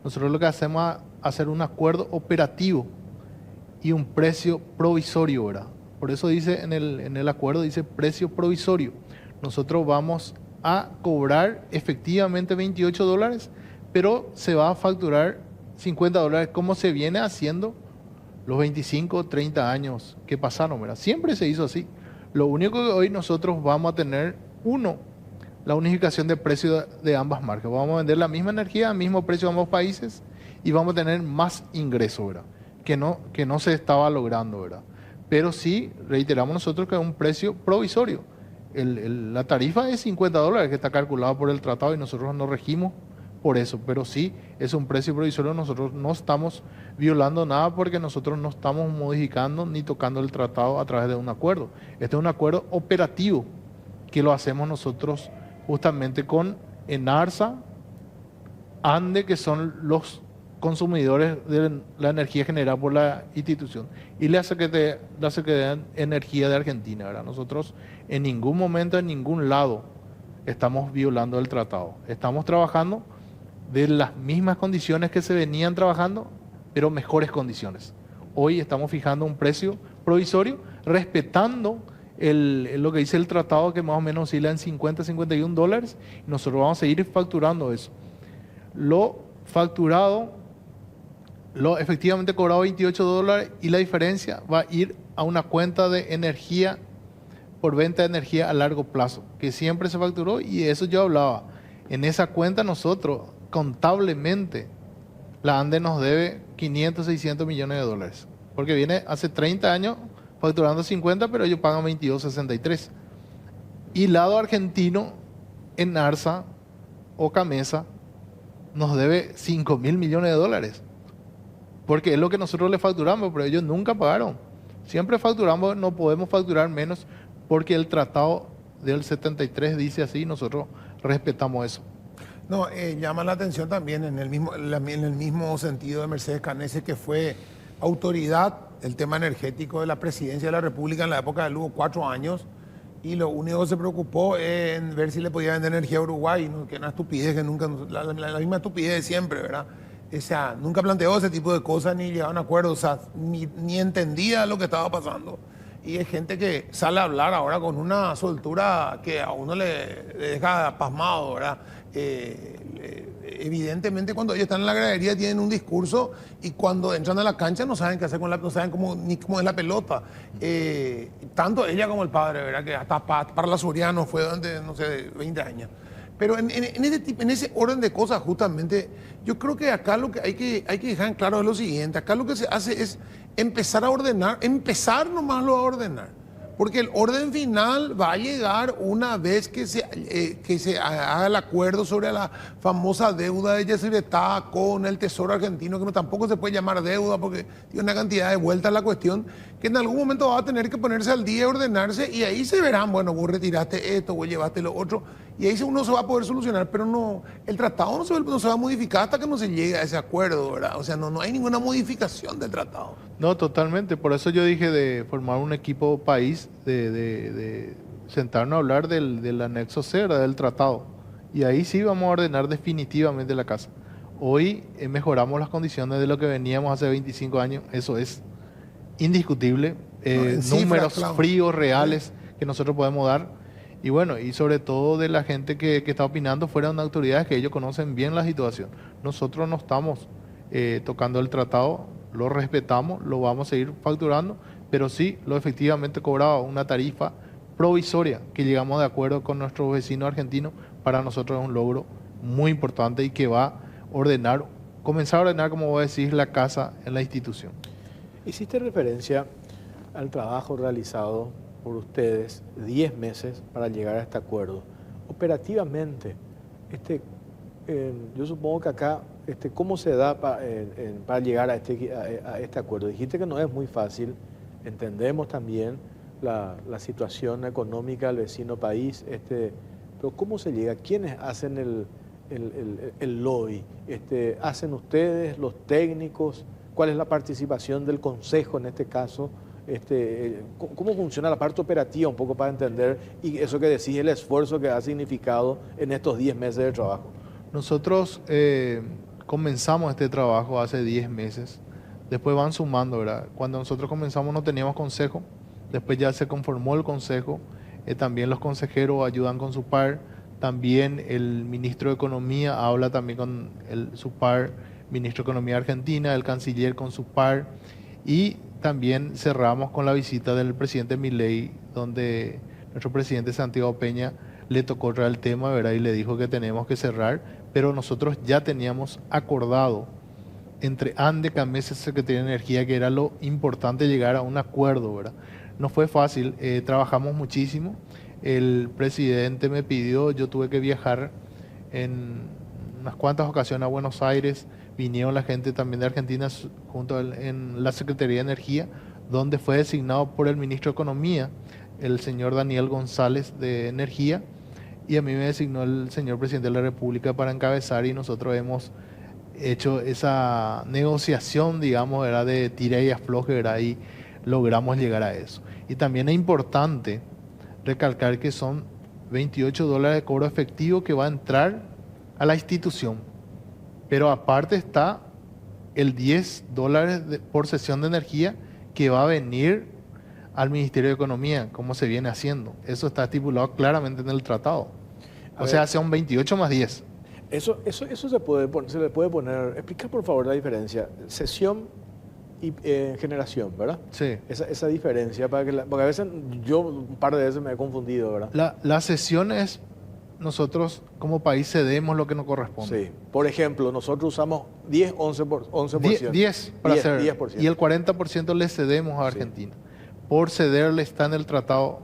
Nosotros lo que hacemos es hacer un acuerdo operativo y un precio provisorio, ¿verdad? Por eso dice en el acuerdo, dice precio provisorio. Nosotros vamos a cobrar efectivamente $28, pero se va a facturar $50 como se viene haciendo los 25, 30 años que pasaron, ¿verdad? Siempre se hizo así. Lo único que hoy nosotros vamos a tener, la unificación de precios de ambas marcas. Vamos a vender la misma energía al mismo precio a ambos países y vamos a tener más ingreso, ¿verdad? Que no se estaba logrando, ¿verdad? Pero sí, reiteramos nosotros que es un precio provisorio. La tarifa es $50 que está calculada por el tratado y nosotros nos regimos por eso, pero sí es un precio provisorio. Nosotros no estamos violando nada porque nosotros no estamos modificando ni tocando el tratado a través de un acuerdo. Este es un acuerdo operativo que lo hacemos nosotros justamente con ENARSA, ANDE, que son los consumidores de la energía generada por la institución, y la Secretaría de Energía de Argentina, ¿verdad? Nosotros en ningún momento, en ningún lado, estamos violando el tratado. Estamos trabajando de las mismas condiciones que se venían trabajando, pero mejores condiciones. Hoy estamos fijando un precio provisorio, respetando lo que dice el tratado, que más o menos oscila en $50-51, y nosotros vamos a seguir facturando eso. Lo facturado, lo efectivamente cobrado $28, y la diferencia va a ir a una cuenta de energía por venta de energía a largo plazo, que siempre se facturó, y de eso yo hablaba. En esa cuenta nosotros, contablemente, la ANDE nos debe $500-600 millones, porque viene hace 30 años facturando 50, pero ellos pagan 22.63. Y lado argentino, ENARSA o CAMESA nos debe $5.000 millones, porque es lo que nosotros le facturamos, pero ellos nunca pagaron. Siempre facturamos, no podemos facturar menos, porque el tratado del 73 dice así, nosotros respetamos eso. No, llama la atención también en el mismo sentido de Mercedes Canese, que fue autoridad el tema energético de la presidencia de la República en la época de Lugo, 4 años, y lo único que se preocupó en ver si le podía vender energía a Uruguay, ¿no? Que una estupidez, que nunca, la misma estupidez de siempre, ¿verdad? O sea, nunca planteó ese tipo de cosas, ni llegaba a un acuerdo, o sea, ni entendía lo que estaba pasando. Y hay gente que sale a hablar ahora con una soltura que a uno le deja pasmado, ¿verdad? Evidentemente, cuando ellos están en la gradería tienen un discurso, y cuando entran a la cancha no saben qué hacer no saben ni cómo es la pelota. Tanto ella como el padre, ¿verdad? Que hasta para la Soriano fue durante, no sé, 20 años. Pero en ese orden de cosas, justamente, yo creo que acá lo que hay que dejar en claro es lo siguiente. Acá lo que se hace es empezar a ordenar, empezar nomás lo a ordenar. Porque el orden final va a llegar una vez que se haga el acuerdo sobre la famosa deuda de Yacyretá con el Tesoro Argentino, que no, tampoco se puede llamar deuda porque tiene una cantidad de vueltas la cuestión, que en algún momento va a tener que ponerse al día y ordenarse, y ahí se verán, bueno, vos retiraste esto, vos llevaste lo otro, y ahí uno se va a poder solucionar, pero no, el tratado no se va a modificar hasta que no se llegue a ese acuerdo, ¿verdad? O sea, no hay ninguna modificación del tratado. No, totalmente. Por eso yo dije de formar un equipo país, de sentarnos a hablar del anexo C, ¿verdad? Del tratado. Y ahí sí vamos a ordenar definitivamente la casa. Hoy mejoramos las condiciones de lo que veníamos hace 25 años. Eso es indiscutible. Números fríos, reales, que nosotros podemos dar. Y bueno, y sobre todo de la gente que está opinando fuera de una autoridad, que ellos conocen bien la situación. Nosotros no estamos tocando el tratado, lo respetamos, lo vamos a seguir facturando, pero sí lo efectivamente cobraba una tarifa provisoria que llegamos de acuerdo con nuestros vecinos argentinos. Para nosotros es un logro muy importante y que va a ordenar, comenzar a ordenar, como vos decís, la casa en la institución. Hiciste referencia al trabajo realizado por ustedes 10 meses para llegar a este acuerdo. Operativamente, yo supongo que acá, ¿cómo se da para llegar a este acuerdo? Dijiste que no es muy fácil, entendemos también la situación económica del vecino país, pero ¿cómo se llega? ¿Quiénes hacen el lobby? ¿Hacen ustedes, los técnicos? ¿Cuál es la participación del consejo en este caso? ¿Cómo funciona la parte operativa un poco para entender, y eso que decís, el esfuerzo que ha significado en estos 10 meses de trabajo? Nosotros comenzamos este trabajo hace 10 meses, después van sumando, ¿verdad? Cuando nosotros comenzamos no teníamos consejo, después ya se conformó el consejo, también los consejeros ayudan con su par, también el ministro de Economía habla también con su par, ministro de Economía Argentina, el canciller con su par, y también cerramos con la visita del presidente Milei, donde nuestro presidente Santiago Peña le tocó traer el tema, ¿verdad? Y le dijo que tenemos que cerrar, pero nosotros ya teníamos acordado entre ANDE, CAMESA y Secretaría de Energía, que era lo importante llegar a un acuerdo, ¿verdad? No fue fácil, trabajamos muchísimo. El presidente me pidió, yo tuve que viajar en unas cuantas ocasiones a Buenos Aires, vinieron la gente también de Argentina en la Secretaría de Energía, donde fue designado por el ministro de Economía, el señor Daniel González de Energía, y a mí me designó el señor presidente de la República para encabezar, y nosotros hemos hecho esa negociación, digamos, era de tira y afloje, ¿verdad? Y logramos llegar a eso. Y también es importante recalcar que son $28 de cobro efectivo que va a entrar a la institución. Pero aparte está el $10 por sesión de energía que va a venir al Ministerio de Economía, como se viene haciendo. Eso está estipulado claramente en el tratado. O sea, son 28 más 10. Eso se le puede poner. Explica por favor la diferencia. Sesión y generación, ¿verdad? Sí. Esa diferencia, porque a veces yo un par de veces me he confundido, ¿verdad? La sesión es, nosotros como país cedemos lo que nos corresponde. Sí. Por ejemplo, nosotros usamos 10, 11%. 10 para hacer. 10%. Y el 40% le cedemos a Argentina. Sí. Por cederle está en el tratado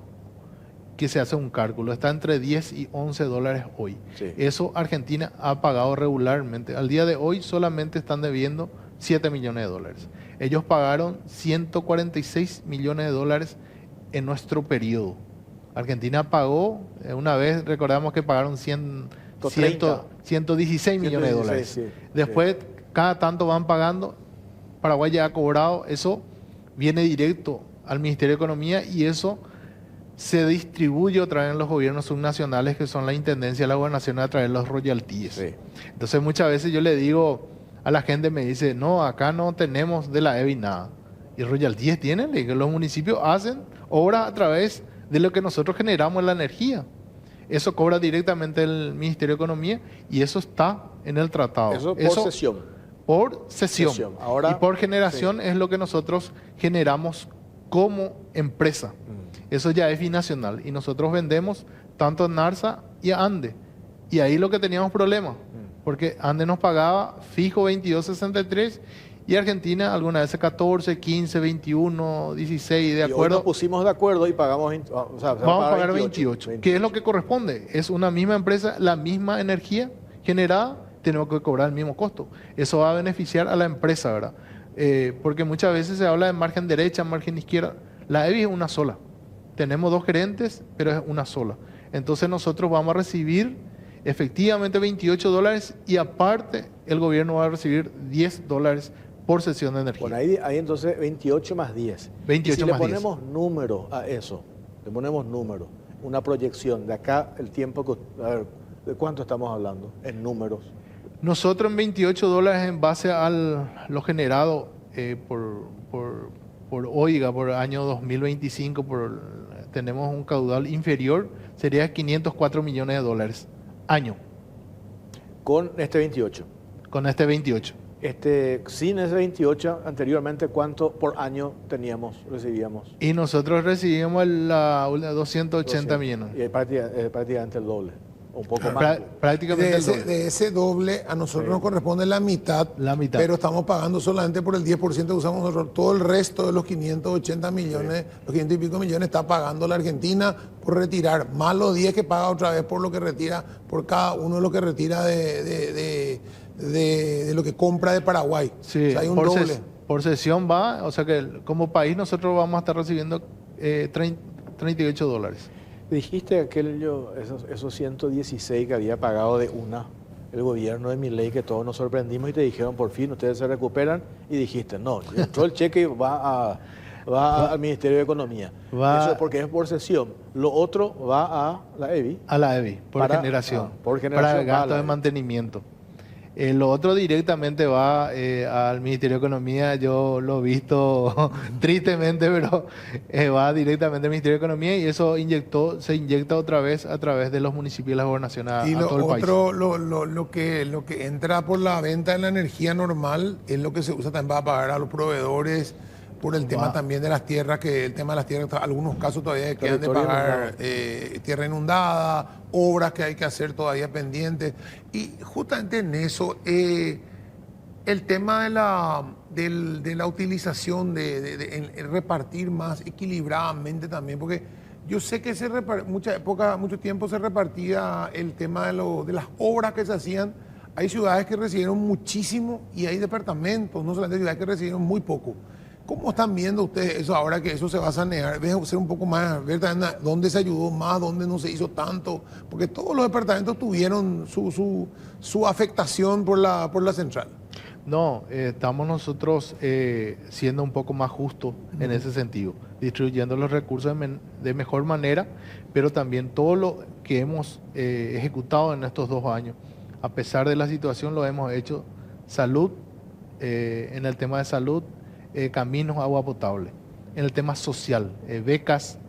que se hace un cálculo. Está entre 10 y 11 dólares hoy. Sí. Eso Argentina ha pagado regularmente. Al día de hoy solamente están debiendo 7 millones de dólares. Ellos pagaron 146 millones de dólares en nuestro periodo. Argentina pagó, una vez recordamos que pagaron 116 millones de dólares. Sí, después, cada tanto van pagando. Paraguay ya ha cobrado, eso viene directo al Ministerio de Economía y eso se distribuye otra vez en los gobiernos subnacionales, que son la Intendencia de la Gobernación, a través de los royalties. Sí. Entonces muchas veces yo le digo a la gente, me dice, no, acá no tenemos de la EBI nada. ¿Y royalties tienen? Que los municipios hacen obras a través de lo que nosotros generamos en la energía. Eso cobra directamente el Ministerio de Economía y eso está en el tratado. Eso por sesión. Por sesión. Ahora, y por generación sí. Es lo que nosotros generamos como empresa. Eso ya es binacional. Y nosotros vendemos tanto a NARSA y a ANDE. Y ahí lo que teníamos problemas. Porque ANDE nos pagaba fijo 22.63 y Argentina alguna vez 14, 15, 21, 16, de acuerdo. Y hoy nos pusimos de acuerdo y pagamos, vamos a pagar 28. ¿Qué es lo que corresponde? Es una misma empresa, la misma energía generada, tenemos que cobrar el mismo costo. Eso va a beneficiar a la empresa, ¿verdad? Porque muchas veces se habla de margen derecha, margen izquierda. La EBI es una sola. Tenemos dos gerentes, pero es una sola. Entonces nosotros vamos a recibir efectivamente 28 dólares y aparte el gobierno va a recibir 10 dólares por sesión de energía. Bueno, ahí entonces 28 más 10. 28 si más 10. Le ponemos número a eso, le ponemos número, una proyección de acá, el tiempo que... A ver, ¿de cuánto estamos hablando en números? Nosotros en 28 dólares en base a lo generado por OIGA, por año 2025, tenemos un caudal inferior, sería 504 millones de dólares año. Con este 28. Con este 28. Sin ese 28, anteriormente, ¿cuánto por año recibíamos? Y nosotros recibimos 280 millones. Y es prácticamente el doble. Un poco más. Prácticamente el doble. De ese doble, a nosotros nos corresponde la mitad, pero estamos pagando solamente por el 10% que usamos nosotros. Todo el resto de los 580 millones, los 500 y pico millones, está pagando la Argentina por retirar, más los 10 que paga otra vez por lo que retira, por cada uno de lo que retira de lo que compra de Paraguay. Sí, o sea, hay un doble. Por sesión va, o sea que como país nosotros vamos a estar recibiendo 38 dólares. Dijiste esos 116 que había pagado el gobierno de Milei, que todos nos sorprendimos y te dijeron, por fin, ustedes se recuperan, y dijiste, no, entró el cheque y va al Ministerio de Economía. Eso porque es por sesión. Lo otro va a la EBI. A la EBI, por generación. Para el gasto de mantenimiento. Lo otro directamente va al Ministerio de Economía. Yo lo he visto tristemente, pero va directamente al Ministerio de Economía y eso se inyecta otra vez a través de los municipios y las gobernaciones a todo el país. Lo que entra por la venta de la energía normal es lo que se usa también para pagar a los proveedores por el tema también de las tierras, que el tema de las tierras, algunos casos todavía quedan de pagar tierra inundada, obras que hay que hacer todavía pendientes. Y justamente en eso, El tema de la utilización, el repartir más equilibradamente también, porque yo sé que mucho tiempo se repartía el tema de las obras que se hacían. Hay ciudades que recibieron muchísimo y hay departamentos, no solamente ciudades que recibieron muy poco. ¿Cómo están viendo ustedes eso ahora que eso se va a sanear? ¿Ves ser un poco más, ver también dónde se ayudó más, dónde no se hizo tanto? Porque todos los departamentos tuvieron su afectación por la central. No, estamos nosotros siendo un poco más justos en ese sentido, distribuyendo los recursos de mejor manera, pero también todo lo que hemos ejecutado en estos 2 años, a pesar de la situación, lo hemos hecho. Salud, en el tema de salud, caminos, agua potable. En el tema social, becas,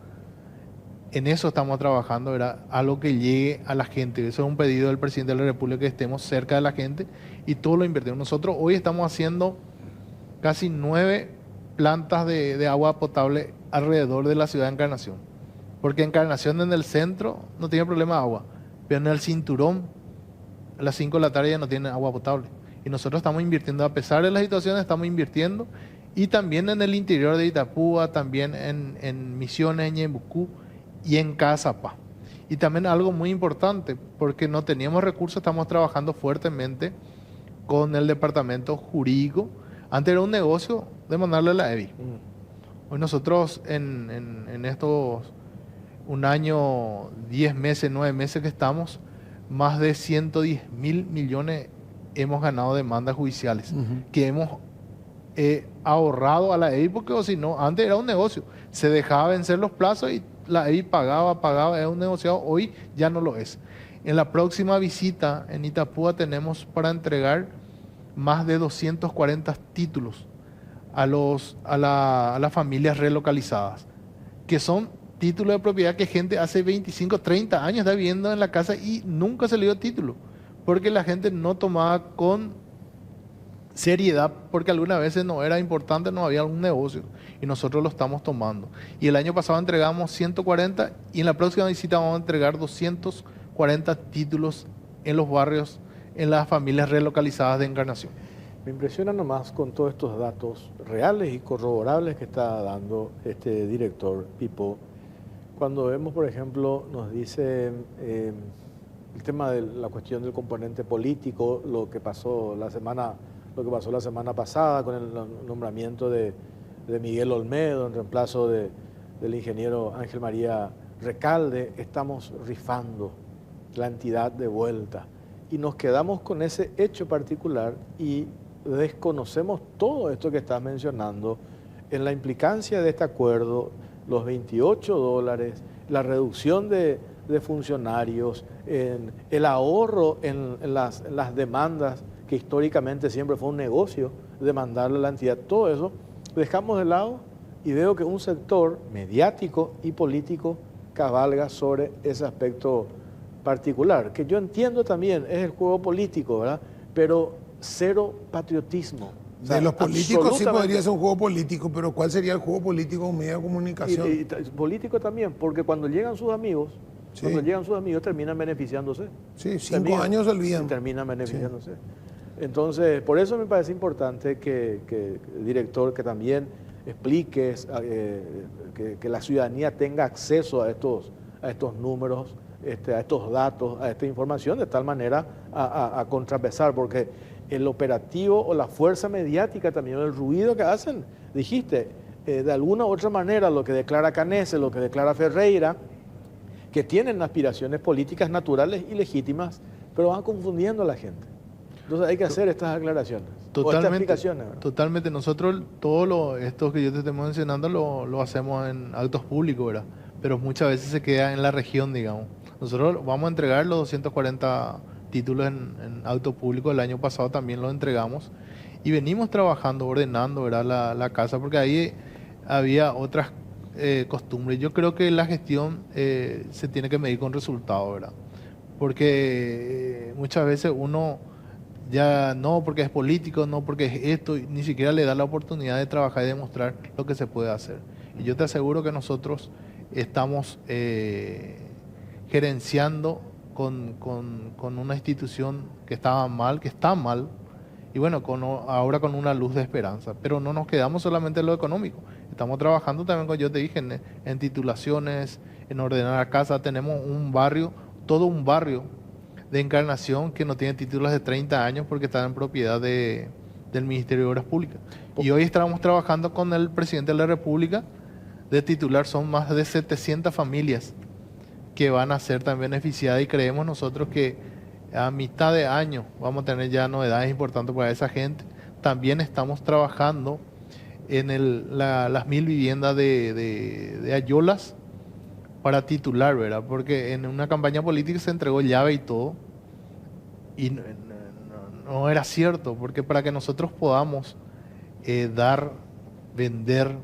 en eso estamos trabajando, ¿verdad? Algo que llegue a la gente. Eso es un pedido del presidente de la República, que estemos cerca de la gente y todo lo invertimos. Nosotros hoy estamos haciendo casi 9 plantas de agua potable alrededor de la ciudad de Encarnación. Porque Encarnación en el centro no tiene problema de agua, pero en el cinturón, a las 5 de la tarde ya no tiene agua potable. Y nosotros estamos invirtiendo, a pesar de la situación, estamos invirtiendo. Y también en el interior de Itapúa, también en Misiones, en Ñembucú y en Cazapá. Y también algo muy importante, porque no teníamos recursos, estamos trabajando fuertemente con el departamento jurídico. Antes era un negocio de mandarle a la EBI. Hoy nosotros en estos 1 año, 10 meses, 9 meses que estamos, más de 110.000 millones hemos ganado demandas judiciales, que hemos ahorrado a la EBI, porque o si no, antes era un negocio, se dejaba vencer los plazos y la EBI pagaba, era un negociado. Hoy ya no lo es. En la próxima visita en Itapúa tenemos para entregar más de 240 títulos a las familias relocalizadas, que son títulos de propiedad que gente hace 25, 30 años está viviendo en la casa y nunca se le dio título, porque la gente no tomaba con seriedad, porque algunas veces no era importante, no había algún negocio, y nosotros lo estamos tomando. Y el año pasado entregamos 140 y en la próxima visita vamos a entregar 240 títulos en los barrios, en las familias relocalizadas de Encarnación. Me impresiona nomás con todos estos datos reales y corroborables que está dando este director Pipo. Cuando vemos, por ejemplo, nos dice el tema de la cuestión del componente político, lo que pasó la semana pasada con el nombramiento de Miguel Olmedo en reemplazo del ingeniero Ángel María Recalde. Estamos rifando la entidad de vuelta y nos quedamos con ese hecho particular y desconocemos todo esto que estás mencionando en la implicancia de este acuerdo, los $28, la reducción de funcionarios, en el ahorro en las demandas, que históricamente siempre fue un negocio demandarle a la entidad. Todo eso dejamos de lado y veo que un sector mediático y político cabalga sobre ese aspecto particular, que yo entiendo también, es el juego político, ¿verdad? Pero cero patriotismo. O sea, de los políticos sí podría ser un juego político, pero ¿cuál sería el juego político en medio de comunicación? Y político también, porque cuando llegan sus amigos, terminan beneficiándose. Sí, 5 años se olvidan. Terminan beneficiándose. Sí. Entonces, por eso me parece importante que el director, que también expliques, que la ciudadanía tenga acceso a estos números, a estos datos, a esta información, de tal manera a contrapesar, porque el operativo o la fuerza mediática también, el ruido que hacen, dijiste, de alguna u otra manera, lo que declara Canese, lo que declara Ferreira, que tienen aspiraciones políticas naturales y legítimas, pero van confundiendo a la gente. Entonces hay que hacer estas aclaraciones, estas explicaciones, ¿verdad? Totalmente. Nosotros todo esto que yo te estoy mencionando lo hacemos en actos públicos, ¿verdad? Pero muchas veces se queda en la región, digamos. Nosotros vamos a entregar los 240 títulos en actos públicos. El año pasado también los entregamos y venimos trabajando, ordenando, ¿verdad? La casa, porque ahí había otras costumbres. Yo creo que la gestión se tiene que medir con resultados, ¿verdad? Porque muchas veces uno ya no porque es político, no porque es esto, y ni siquiera le da la oportunidad de trabajar y demostrar lo que se puede hacer. Y yo te aseguro que nosotros estamos gerenciando con una institución que estaba mal, que está mal, y bueno, ahora con una luz de esperanza. Pero no nos quedamos solamente en lo económico. Estamos trabajando también, como yo te dije, en titulaciones, en ordenar la casa. Tenemos un barrio, todo un barrio de Encarnación que no tiene títulos de 30 años porque están en propiedad del Ministerio de Obras Públicas. Y hoy estamos trabajando con el presidente de la República de titular. Son más de 700 familias que van a ser también beneficiadas, y creemos nosotros que a mitad de año vamos a tener ya novedades importantes para esa gente. También estamos trabajando en las 1000 viviendas de Ayolas para titular, ¿verdad? Porque en una campaña política se entregó llave y todo, y no era cierto, porque para que nosotros podamos vender,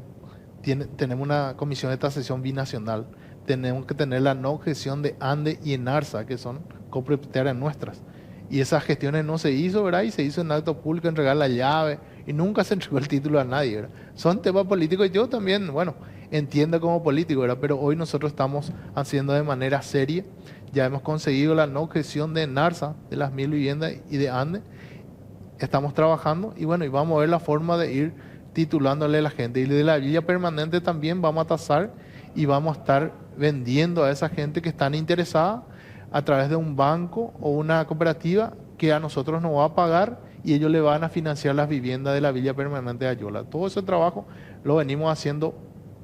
tenemos una comisión de tasación binacional. Tenemos que tener la no objeción de ANDE y ENARSA, que son copropietarias nuestras. Y esas gestiones no se hizo, ¿verdad? Y se hizo en acto público, entregar la llave, y nunca se entregó el título a nadie, ¿verdad? Son temas políticos, y yo también, bueno, entiendo como político, ¿verdad? Pero hoy nosotros estamos haciendo de manera seria. Ya hemos conseguido la no objeción de ENARSA, de las 1000 viviendas, y de ANDE. Estamos trabajando, y bueno, y vamos a ver la forma de ir titulándole a la gente. Y de la villa permanente también vamos a tasar y vamos a estar vendiendo a esa gente que están interesada a través de un banco o una cooperativa que a nosotros nos va a pagar, y ellos le van a financiar las viviendas de la villa permanente de Ayola. Todo ese trabajo lo venimos haciendo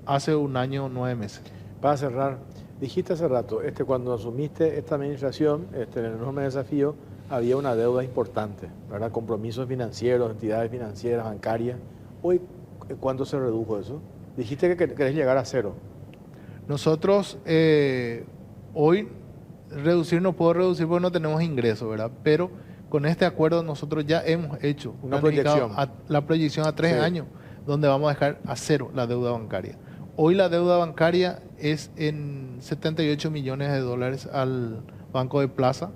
hace 1 año, 9 meses. Para cerrar, dijiste hace rato, cuando asumiste esta administración, el enorme desafío, había una deuda importante, ¿verdad? Compromisos financieros, entidades financieras, bancarias. Hoy, ¿cuánto se redujo eso? Dijiste que querés llegar a 0. Nosotros hoy reducir no puedo reducir porque no tenemos ingresos, ¿verdad? Pero con este acuerdo nosotros ya hemos hecho una proyección. La proyección a 3 años, donde vamos a dejar a 0 la deuda bancaria. Hoy la deuda bancaria es en 78 millones de dólares al Banco de Plaza.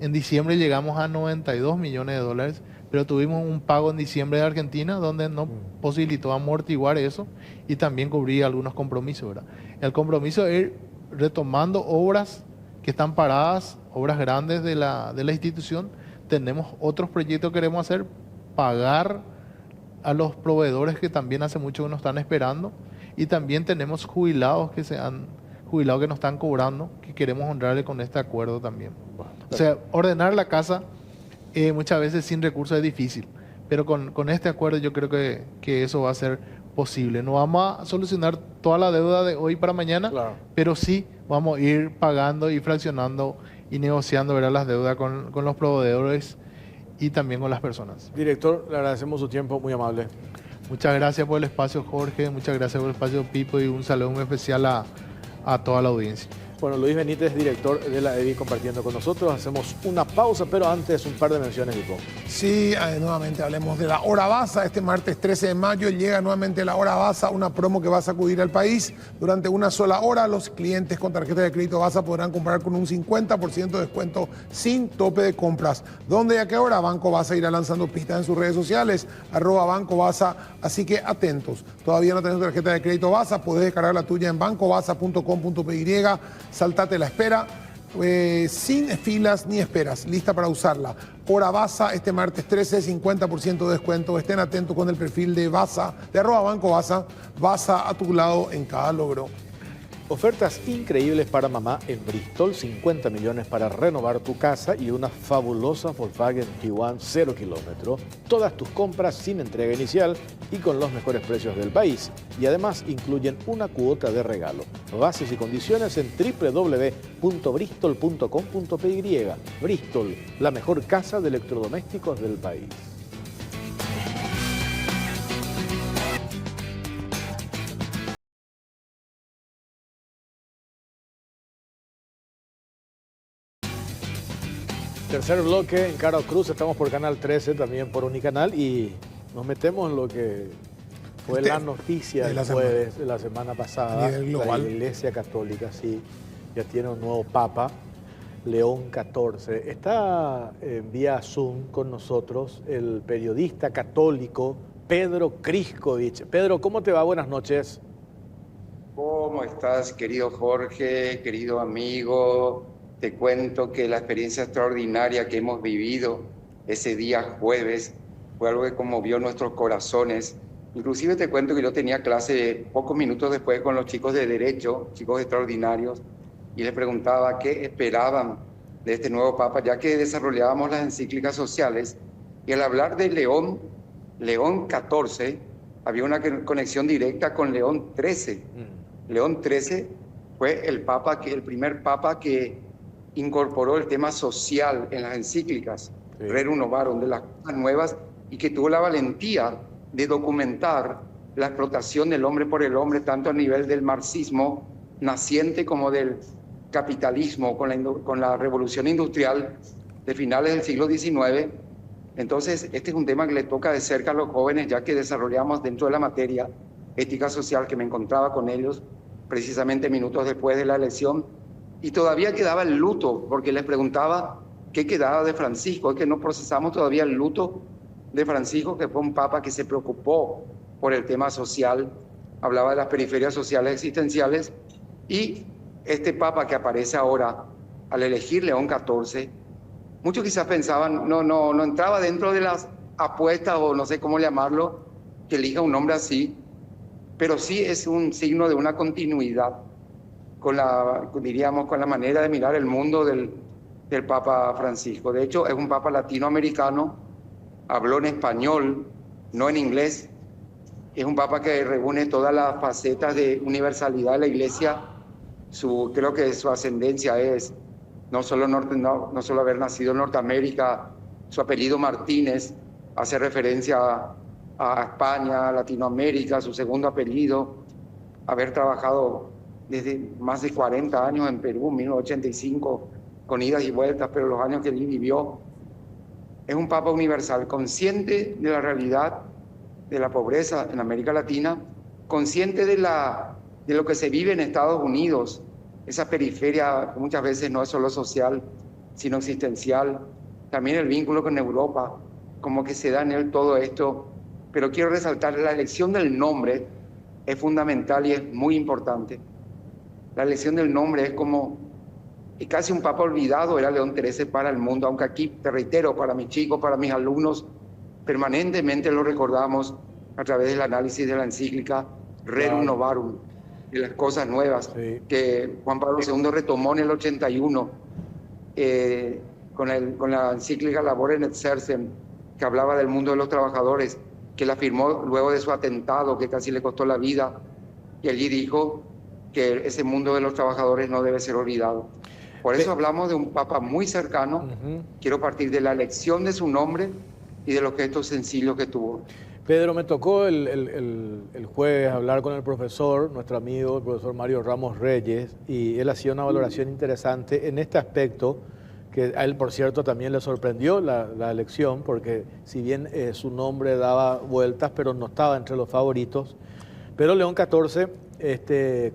En diciembre llegamos a 92 millones de dólares, pero tuvimos un pago en diciembre de Argentina donde nos posibilitó amortiguar eso y también cubrir algunos compromisos, ¿verdad? El compromiso es ir retomando obras que están paradas, obras grandes de la institución. Tenemos otros proyectos que queremos hacer, pagar a los proveedores que también hace mucho que nos están esperando, y también tenemos jubilados que se han jubilado, que nos están cobrando, que queremos honrarle con este acuerdo también. O sea, ordenar la casa muchas veces sin recursos es difícil, pero con este acuerdo yo creo que eso va a ser posible. No vamos a solucionar toda la deuda de hoy para mañana, claro, pero sí vamos a ir pagando y fraccionando y negociando, ¿verdad?, las deudas con los proveedores y también con las personas. Director, le agradecemos su tiempo, muy amable. Muchas gracias por el espacio, Jorge, muchas gracias por el espacio, Pipo, y un saludo muy especial a toda la audiencia. Bueno, Luis Benítez, director de la EBI, compartiendo con nosotros. Hacemos una pausa, pero antes un par de menciones, Pipo. Sí, nuevamente hablemos de la Hora Baza. Este martes 13 de mayo llega nuevamente la Hora Baza, una promo que va a sacudir al país. Durante una sola hora, los clientes con tarjeta de crédito Baza podrán comprar con un 50% de descuento sin tope de compras. ¿Dónde y a qué hora? Banco Baza irá lanzando pistas en sus redes sociales, @Banco Baza, así que atentos. Todavía no tenés tarjeta de crédito Baza, podés descargar la tuya en bancobaza.com.py. Saltate la espera, sin filas ni esperas, lista para usarla. Hora Baza, este martes 13, 50% de descuento. Estén atentos con el perfil de Baza, de @Banco Baza. Baza a tu lado en cada logro. Ofertas increíbles para mamá en Bristol, 50 millones para renovar tu casa y una fabulosa Volkswagen Tiguan 0 kilómetros. Todas tus compras sin entrega inicial y con los mejores precios del país. Y además incluyen una cuota de regalo. Bases y condiciones en www.bristol.com.py. Bristol, la mejor casa de electrodomésticos del país. Tercer bloque en Carol Cruz, estamos por Canal 13, también por Unicanal, y nos metemos en lo que fue la noticia del jueves de la semana pasada. La Iglesia Católica, sí, ya tiene un nuevo Papa, León XIV. Está en vía Zoom con nosotros el periodista católico Pedro Kriskovic. Pedro, ¿cómo te va? Buenas noches. ¿Cómo estás, querido Jorge, querido amigo? Te cuento que la experiencia extraordinaria que hemos vivido ese día jueves fue algo que conmovió nuestros corazones. Inclusive te cuento que yo tenía clase pocos minutos después con los chicos de Derecho, chicos extraordinarios, y les preguntaba qué esperaban de este nuevo Papa, ya que desarrollábamos las encíclicas sociales, y al hablar de León XIV, había una conexión directa con León XIII. León XIII fue el primer Papa que incorporó el tema social en las encíclicas, sí. Rerum Novarum, de las cosas nuevas, y que tuvo la valentía de documentar la explotación del hombre por el hombre, tanto a nivel del marxismo naciente como del capitalismo, con la revolución industrial de finales del siglo XIX. Entonces, este es un tema que le toca de cerca a los jóvenes, ya que desarrollamos dentro de la materia ética social, que me encontraba con ellos precisamente minutos después de la elección, y todavía quedaba el luto, porque les preguntaba qué quedaba de Francisco. Es que no procesamos todavía el luto de Francisco, que fue un papa que se preocupó por el tema social, hablaba de las periferias sociales existenciales, y este papa que aparece ahora al elegir León XIV, muchos quizás pensaban, no entraba dentro de las apuestas, o no sé cómo llamarlo, que elija un hombre así, pero sí es un signo de una continuidad con la manera de mirar el mundo del Papa Francisco. De hecho, es un papa latinoamericano, habló en español, no en inglés. Es un papa que reúne todas las facetas de universalidad de la Iglesia. Creo que su ascendencia es no solo haber nacido en Norteamérica, su apellido Martínez hace referencia a España, a Latinoamérica, su segundo apellido, haber trabajado desde más de 40 años en Perú, 1985, con idas y vueltas, pero los años que él vivió. Es un papa universal, consciente de la realidad de la pobreza en América Latina, consciente de lo que se vive en Estados Unidos, esa periferia que muchas veces no es solo social, sino existencial, también el vínculo con Europa, como que se da en él todo esto. Pero quiero resaltar, la elección del nombre es fundamental y es muy importante. La elección del nombre es como casi un papa olvidado, era León XIII para el mundo, aunque aquí, te reitero, para mis chicos, para mis alumnos, permanentemente lo recordamos a través del análisis de la encíclica Rerum Novarum, de las cosas nuevas, sí, que Juan Pablo II retomó en el 81, con la encíclica Labore et Exercem, que hablaba del mundo de los trabajadores, que la firmó luego de su atentado, que casi le costó la vida, y allí dijo que ese mundo de los trabajadores no debe ser olvidado. Por eso hablamos de un papa muy cercano. Quiero partir de la elección de su nombre y de los gestos sencillos que tuvo. Pedro, me tocó el jueves hablar con el profesor, nuestro amigo, el profesor Mario Ramos Reyes, y él hacía una valoración interesante en este aspecto, que a él, por cierto, también le sorprendió la elección, porque si bien su nombre daba vueltas, pero no estaba entre los favoritos, pero León XIV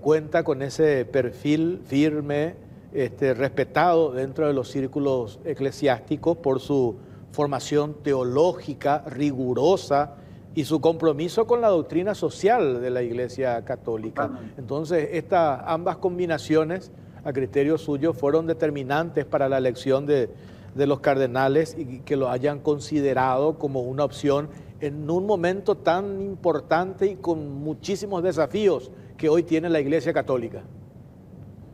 cuenta con ese perfil firme, respetado dentro de los círculos eclesiásticos por su formación teológica rigurosa y su compromiso con la doctrina social de la Iglesia Católica. Entonces, ambas combinaciones, a criterio suyo, fueron determinantes para la elección de los cardenales, y que lo hayan considerado como una opción en un momento tan importante y con muchísimos desafíos que hoy tiene la Iglesia Católica.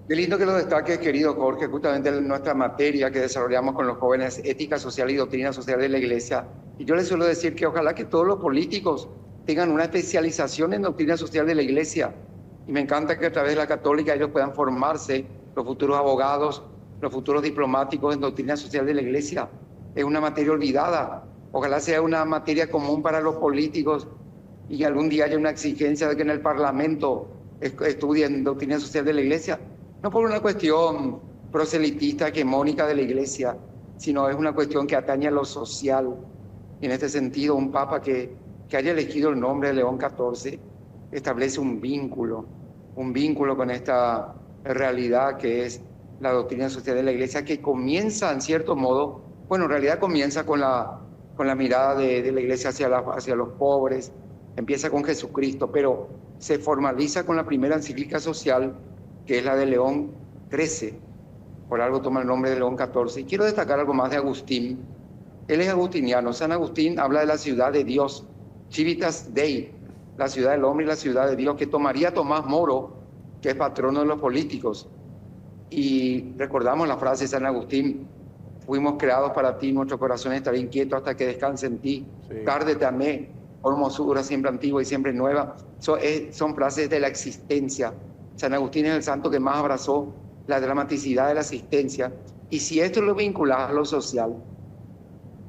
Qué lindo que lo destaques, querido Jorge, justamente en nuestra materia que desarrollamos con los jóvenes, ética social y doctrina social de la Iglesia. Y yo les suelo decir que ojalá que todos los políticos tengan una especialización en doctrina social de la Iglesia. Y me encanta que a través de la Católica ellos puedan formarse, los futuros abogados, los futuros diplomáticos en doctrina social de la Iglesia. Es una materia olvidada. Ojalá sea una materia común para los políticos y algún día haya una exigencia de que en el Parlamento estudien doctrina social de la Iglesia. No por una cuestión proselitista, hegemónica de la Iglesia, sino es una cuestión que atañe a lo social. Y en este sentido, un papa que haya elegido el nombre de León XIV establece un vínculo con esta realidad que es la doctrina social de la Iglesia, que comienza en cierto modo, bueno, en realidad comienza con la mirada de la Iglesia hacia los pobres, empieza con Jesucristo, pero se formaliza con la primera encíclica social, que es la de León XIII, por algo toma el nombre de León XIV. Y quiero destacar algo más de Agustín, Él es agustiniano. San Agustín habla de la ciudad de Dios, Civitas Dei, la ciudad del hombre y la ciudad de Dios, que tomaría Tomás Moro, que es patrono de los políticos. Y recordamos la frase de San Agustín: fuimos creados para ti, nuestro corazón estará inquieto hasta que descanse en ti. Sí. Tarde te amé, por hermosura siempre antigua y siempre nueva. Son frases de la existencia. San Agustín es el santo que más abrazó la dramaticidad de la existencia. Y si esto lo vinculas a lo social,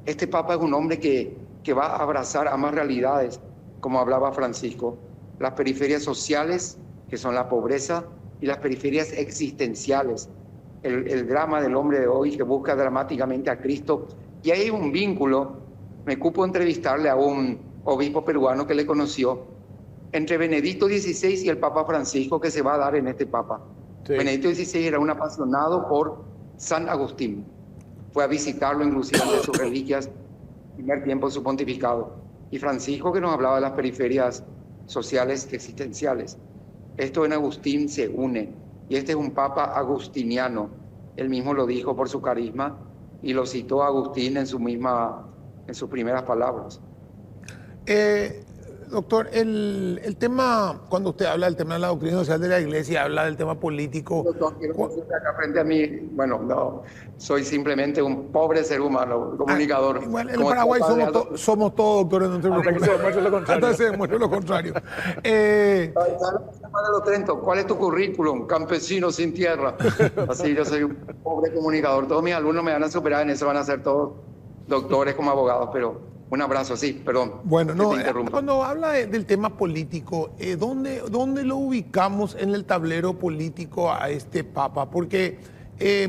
este Papa es un hombre que va a abrazar ambas realidades, como hablaba Francisco: las periferias sociales, que son la pobreza, y las periferias existenciales, el drama del hombre de hoy que busca dramáticamente a Cristo. Y hay un vínculo, me cupo entrevistarle a un obispo peruano que le conoció, entre Benedicto XVI y el Papa Francisco, que se va a dar en este Papa. Sí. Benedicto XVI era un apasionado por San Agustín, fue a visitarlo inclusive de sus reliquias, primer tiempo de su pontificado. Y Francisco, que nos hablaba de las periferias sociales existenciales. Esto en Agustín se une, y este es un Papa agustiniano. Él mismo lo dijo por su carisma y lo citó a Agustín en sus primeras palabras. Doctor, el tema, cuando usted habla del tema de la doctrina social de la Iglesia, habla del tema político. Doctor, quiero decirte acá frente a mí, bueno, no, soy simplemente un pobre ser humano, comunicador. Igual en Paraguay somos todos doctores, no te preocupes. Hasta que se demuestre lo contrario. ¿Cuál es tu currículum? Campesino sin tierra. Así, yo soy un pobre comunicador. Todos mis alumnos me van a superar en eso, van a ser todos doctores como abogados, pero... Un abrazo, sí, perdón. Bueno, no, cuando habla del tema político, ¿dónde lo ubicamos en el tablero político a este Papa? Porque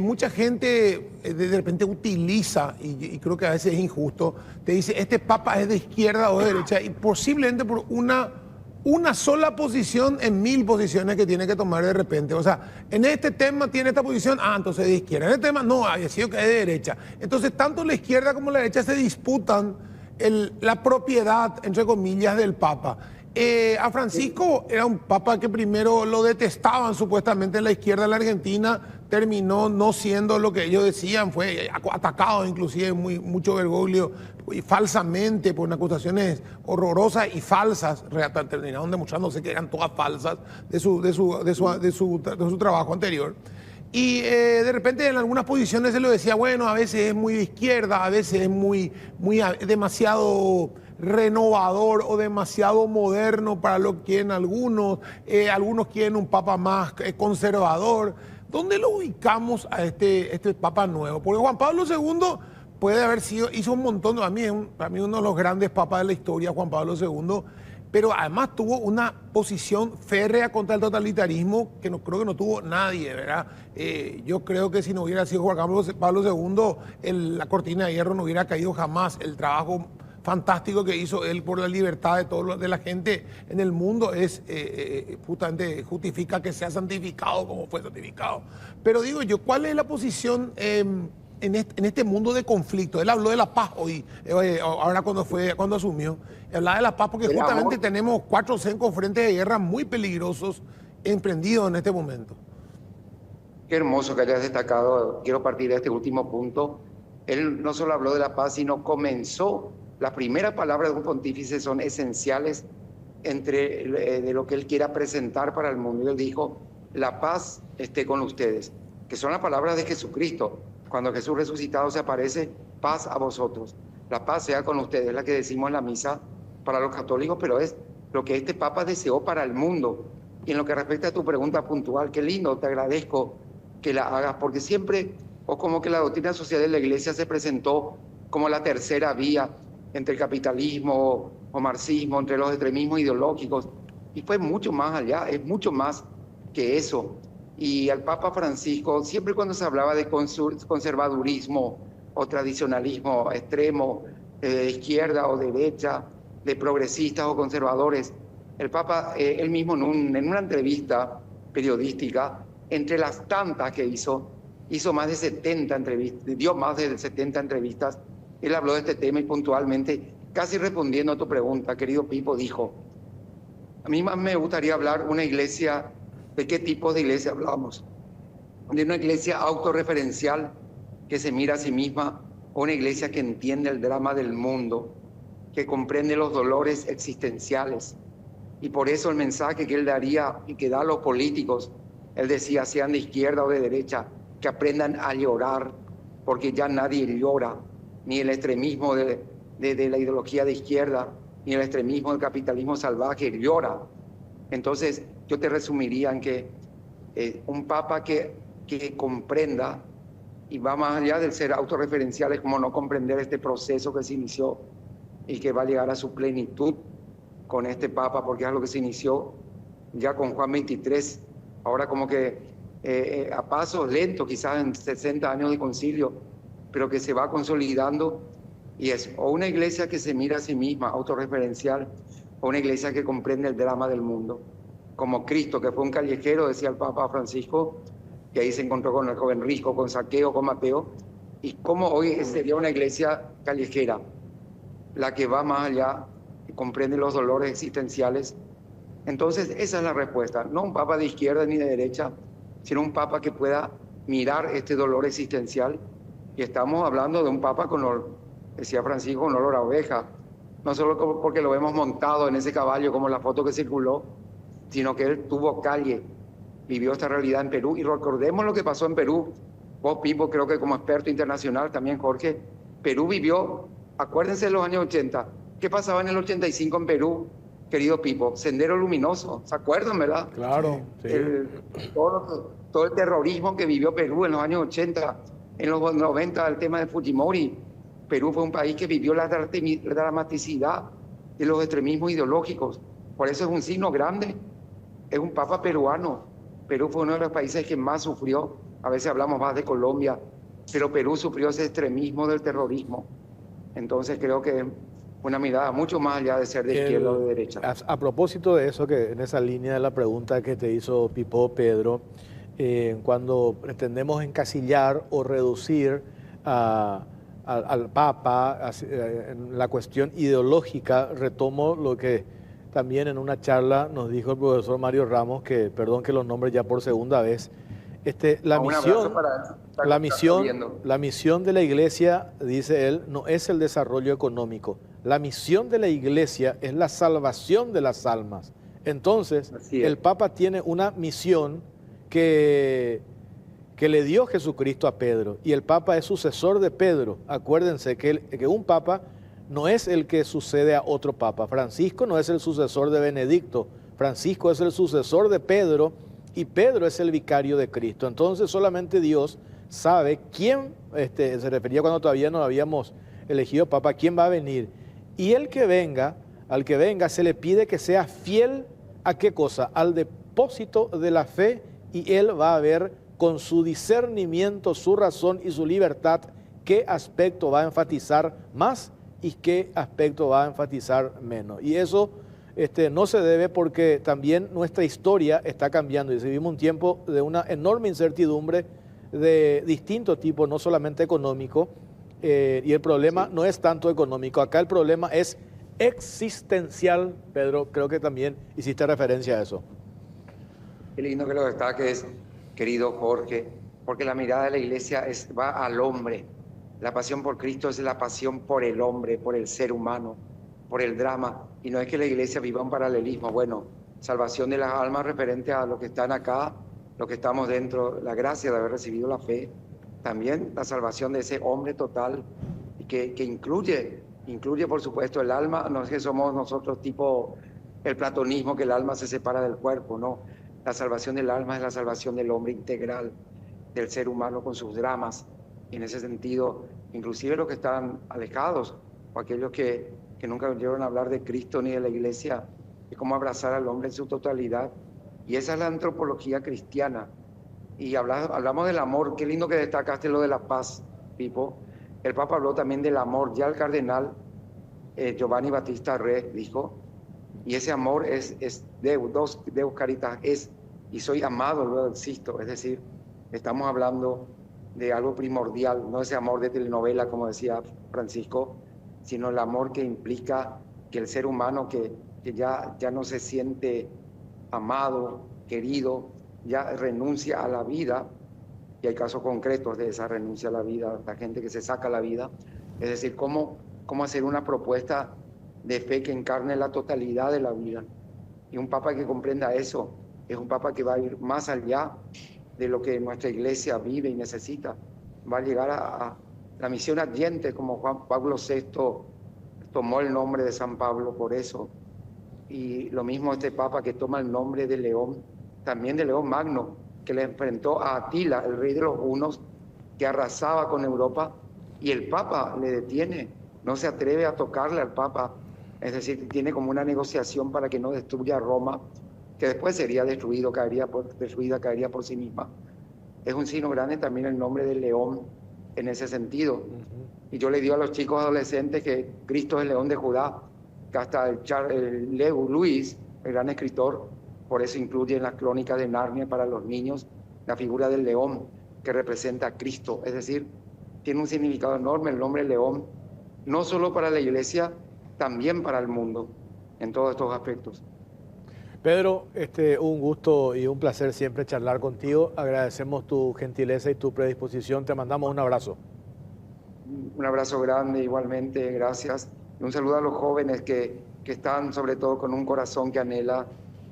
mucha gente de repente utiliza, y creo que a veces es injusto, te dice, este Papa es de izquierda o de derecha, y posiblemente por una sola posición en 1000 posiciones que tiene que tomar de repente. O sea, en este tema tiene esta posición, entonces es de izquierda. En este tema no, había sido que es de derecha. Entonces, tanto la izquierda como la derecha se disputan la propiedad, entre comillas, del Papa. A Francisco era un Papa que primero lo detestaban supuestamente en la izquierda de la Argentina, terminó no siendo lo que ellos decían, fue atacado inclusive mucho vergoglio y falsamente por acusaciones horrorosas y falsas, terminaron demostrándose que eran todas falsas de su trabajo anterior. Y de repente en algunas posiciones se lo decía, bueno, a veces es muy de izquierda, a veces es demasiado renovador o demasiado moderno para lo que quieren algunos quieren un Papa más conservador. ¿Dónde lo ubicamos a este Papa nuevo? Porque Juan Pablo II puede haber hizo un montón, para mí uno de los grandes papas de la historia, Juan Pablo II, pero además tuvo una posición férrea contra el totalitarismo que creo que no tuvo nadie, ¿verdad? Yo creo que si no hubiera sido Juan Pablo II, la cortina de hierro no hubiera caído jamás. El trabajo fantástico que hizo él por la libertad de la gente en el mundo justamente justifica que sea santificado como fue santificado. Pero digo yo, ¿cuál es la posición en este mundo de conflicto? Él habló de la paz hoy, ahora cuando asumió. Hablaba de la paz porque justamente tenemos 4 o 5 frentes de guerra muy peligrosos emprendidos en este momento. Qué hermoso que hayas destacado. Quiero partir de este último punto. Él no solo habló de la paz, sino comenzó. Las primeras palabras de un pontífice son esenciales de lo que él quiera presentar para el mundo. Y él dijo, la paz esté con ustedes, que son las palabras de Jesucristo. Cuando Jesús resucitado se aparece, paz a vosotros. La paz sea con ustedes, es la que decimos en la misa para los católicos, pero es lo que este Papa deseó para el mundo. Y en lo que respecta a tu pregunta puntual, qué lindo, te agradezco que la hagas, porque siempre, o como que la doctrina social de la Iglesia se presentó como la tercera vía entre el capitalismo o marxismo, entre los extremismos ideológicos, y fue mucho más allá, es mucho más que eso. Y al Papa Francisco, siempre cuando se hablaba de conservadurismo o tradicionalismo extremo, de izquierda o derecha, de progresistas o conservadores, el Papa, él mismo en una entrevista periodística, entre las tantas que hizo más de 70 entrevistas, dio más de 70 entrevistas, él habló de este tema y puntualmente, casi respondiendo a tu pregunta, querido Pipo, dijo, a mí más me gustaría hablar una iglesia. ¿De qué tipo de iglesia hablamos? ¿De una iglesia autorreferencial que se mira a sí misma una iglesia que entiende el drama del mundo, que comprende los dolores existenciales. Y por eso el mensaje que él daría y que da a los políticos, él decía, sean de izquierda o de derecha, que aprendan a llorar, porque ya nadie llora, ni el extremismo de la ideología de izquierda, ni el extremismo del capitalismo salvaje llora. Entonces, yo te resumiría en que un papa que comprenda, y va más allá del ser autorreferencial, es como no comprender este proceso que se inició y que va a llegar a su plenitud con este papa, porque es algo que se inició ya con Juan 23, ahora como que a pasos lentos, quizás en 60 años de concilio, pero que se va consolidando, y es o una iglesia que se mira a sí misma, autorreferencial, o una iglesia que comprende el drama del mundo, como Cristo, que fue un callejero, decía el Papa Francisco, que ahí se encontró con el joven rico, con Zaqueo, con Mateo, y cómo hoy sería una iglesia callejera, la que va más allá, que comprende los dolores existenciales. Entonces, esa es la respuesta, no un papa de izquierda ni de derecha, sino un papa que pueda mirar este dolor existencial. Y estamos hablando de un papa con, decía Francisco, con olor a oveja, no solo porque lo vemos montado en ese caballo como la foto que circuló, sino que él tuvo calle, vivió esta realidad en Perú. Y recordemos lo que pasó en Perú. Vos, Pipo, creo que como experto internacional, también Jorge, Perú vivió, acuérdense de los años 80, ¿qué pasaba en el 85 en Perú, querido Pipo? Sendero Luminoso, ¿se acuerdan, verdad? Claro, sí. Todo el terrorismo que vivió Perú en los años 80, en los 90, el tema de Fujimori. Perú fue un país que vivió la dramaticidad de los extremismos ideológicos. Por eso es un signo grande, es un papa peruano. Perú fue uno de los países que más sufrió, a veces hablamos más de Colombia, pero Perú sufrió ese extremismo del terrorismo. Entonces creo que una mirada mucho más allá de ser de izquierda o de derecha. A propósito de eso, que en esa línea de la pregunta que te hizo Pipo, Pedro, cuando pretendemos encasillar o reducir al Papa en la cuestión ideológica, retomo lo que también en una charla nos dijo el profesor Mario Ramos, que perdón que los nombres ya por segunda vez, la misión de la iglesia, dice él, no es el desarrollo económico. La misión de la iglesia es la salvación de las almas. Entonces, el Papa tiene una misión que le dio Jesucristo a Pedro, y el Papa es sucesor de Pedro. Acuérdense que un Papa no es el que sucede a otro Papa. Francisco no es el sucesor de Benedicto. Francisco es el sucesor de Pedro, y Pedro es el vicario de Cristo. Entonces solamente Dios sabe quién, se refería cuando todavía no habíamos elegido Papa, quién va a venir. Y al que venga se le pide que sea fiel a qué cosa, al depósito de la fe, y él va a ver con su discernimiento, su razón y su libertad qué aspecto va a enfatizar más y qué aspecto va a enfatizar menos. Y eso no se debe porque también nuestra historia está cambiando, y vivimos un tiempo de una enorme incertidumbre de distintos tipos, no solamente económico, y el problema no es tanto económico, acá el problema es existencial. Pedro, creo que también hiciste referencia a eso. Qué lindo que lo destaques, querido Jorge, porque la mirada de la iglesia va al hombre. La pasión por Cristo es la pasión por el hombre, por el ser humano, por el drama. Y no es que la iglesia viva un paralelismo. Bueno, salvación de las almas referente a los que están acá, los que estamos dentro, la gracia de haber recibido la fe. También la salvación de ese hombre total, que incluye por supuesto el alma. No es que somos nosotros tipo el platonismo, que el alma se separa del cuerpo, no. La salvación del alma es la salvación del hombre integral, del ser humano con sus dramas. Y en ese sentido, inclusive los que están alejados, o aquellos que nunca oyeron hablar de Cristo ni de la iglesia, es como abrazar al hombre en su totalidad. Y esa es la antropología cristiana. Y hablamos del amor. Qué lindo que destacaste lo de la paz, Pipo. El Papa habló también del amor. Ya el cardenal Giovanni Battista Re dijo, y ese amor es Deus Caritas, es, y soy amado, luego existo. Es decir, estamos hablando de algo primordial, no ese amor de telenovela, como decía Francisco, sino el amor que implica que el ser humano que ya no se siente amado, querido, ya renuncia a la vida y hay casos concretos de esa renuncia a la vida, la gente que se saca la vida. Es decir, cómo hacer una propuesta de fe que encarne la totalidad de la vida. Y un papa que comprenda eso es un papa que va a ir más allá de lo que nuestra iglesia vive y necesita. Va a llegar a la misión ardiente, como Juan Pablo VI tomó el nombre de San Pablo por eso. Y lo mismo este papa que toma el nombre de León, también de León Magno, que le enfrentó a Atila, el rey de los hunos, que arrasaba con Europa, y el papa le detiene, no se atreve a tocarle al papa, es decir, tiene como una negociación para que no destruya Roma, que después sería destruida, caería por sí misma. Es un signo grande también el nombre de León en ese sentido. Y yo le digo a los chicos adolescentes que Cristo es el León de Judá, que hasta el Leo Luis, el gran escritor, por eso incluye en las crónicas de Narnia para los niños la figura del león que representa a Cristo. Es decir, tiene un significado enorme el nombre león, no solo para la iglesia, también para el mundo, en todos estos aspectos. Pedro, un gusto y un placer siempre charlar contigo. Agradecemos tu gentileza y tu predisposición. Te mandamos un abrazo. Un abrazo grande igualmente, gracias. Y un saludo a los jóvenes que están sobre todo con un corazón que anhela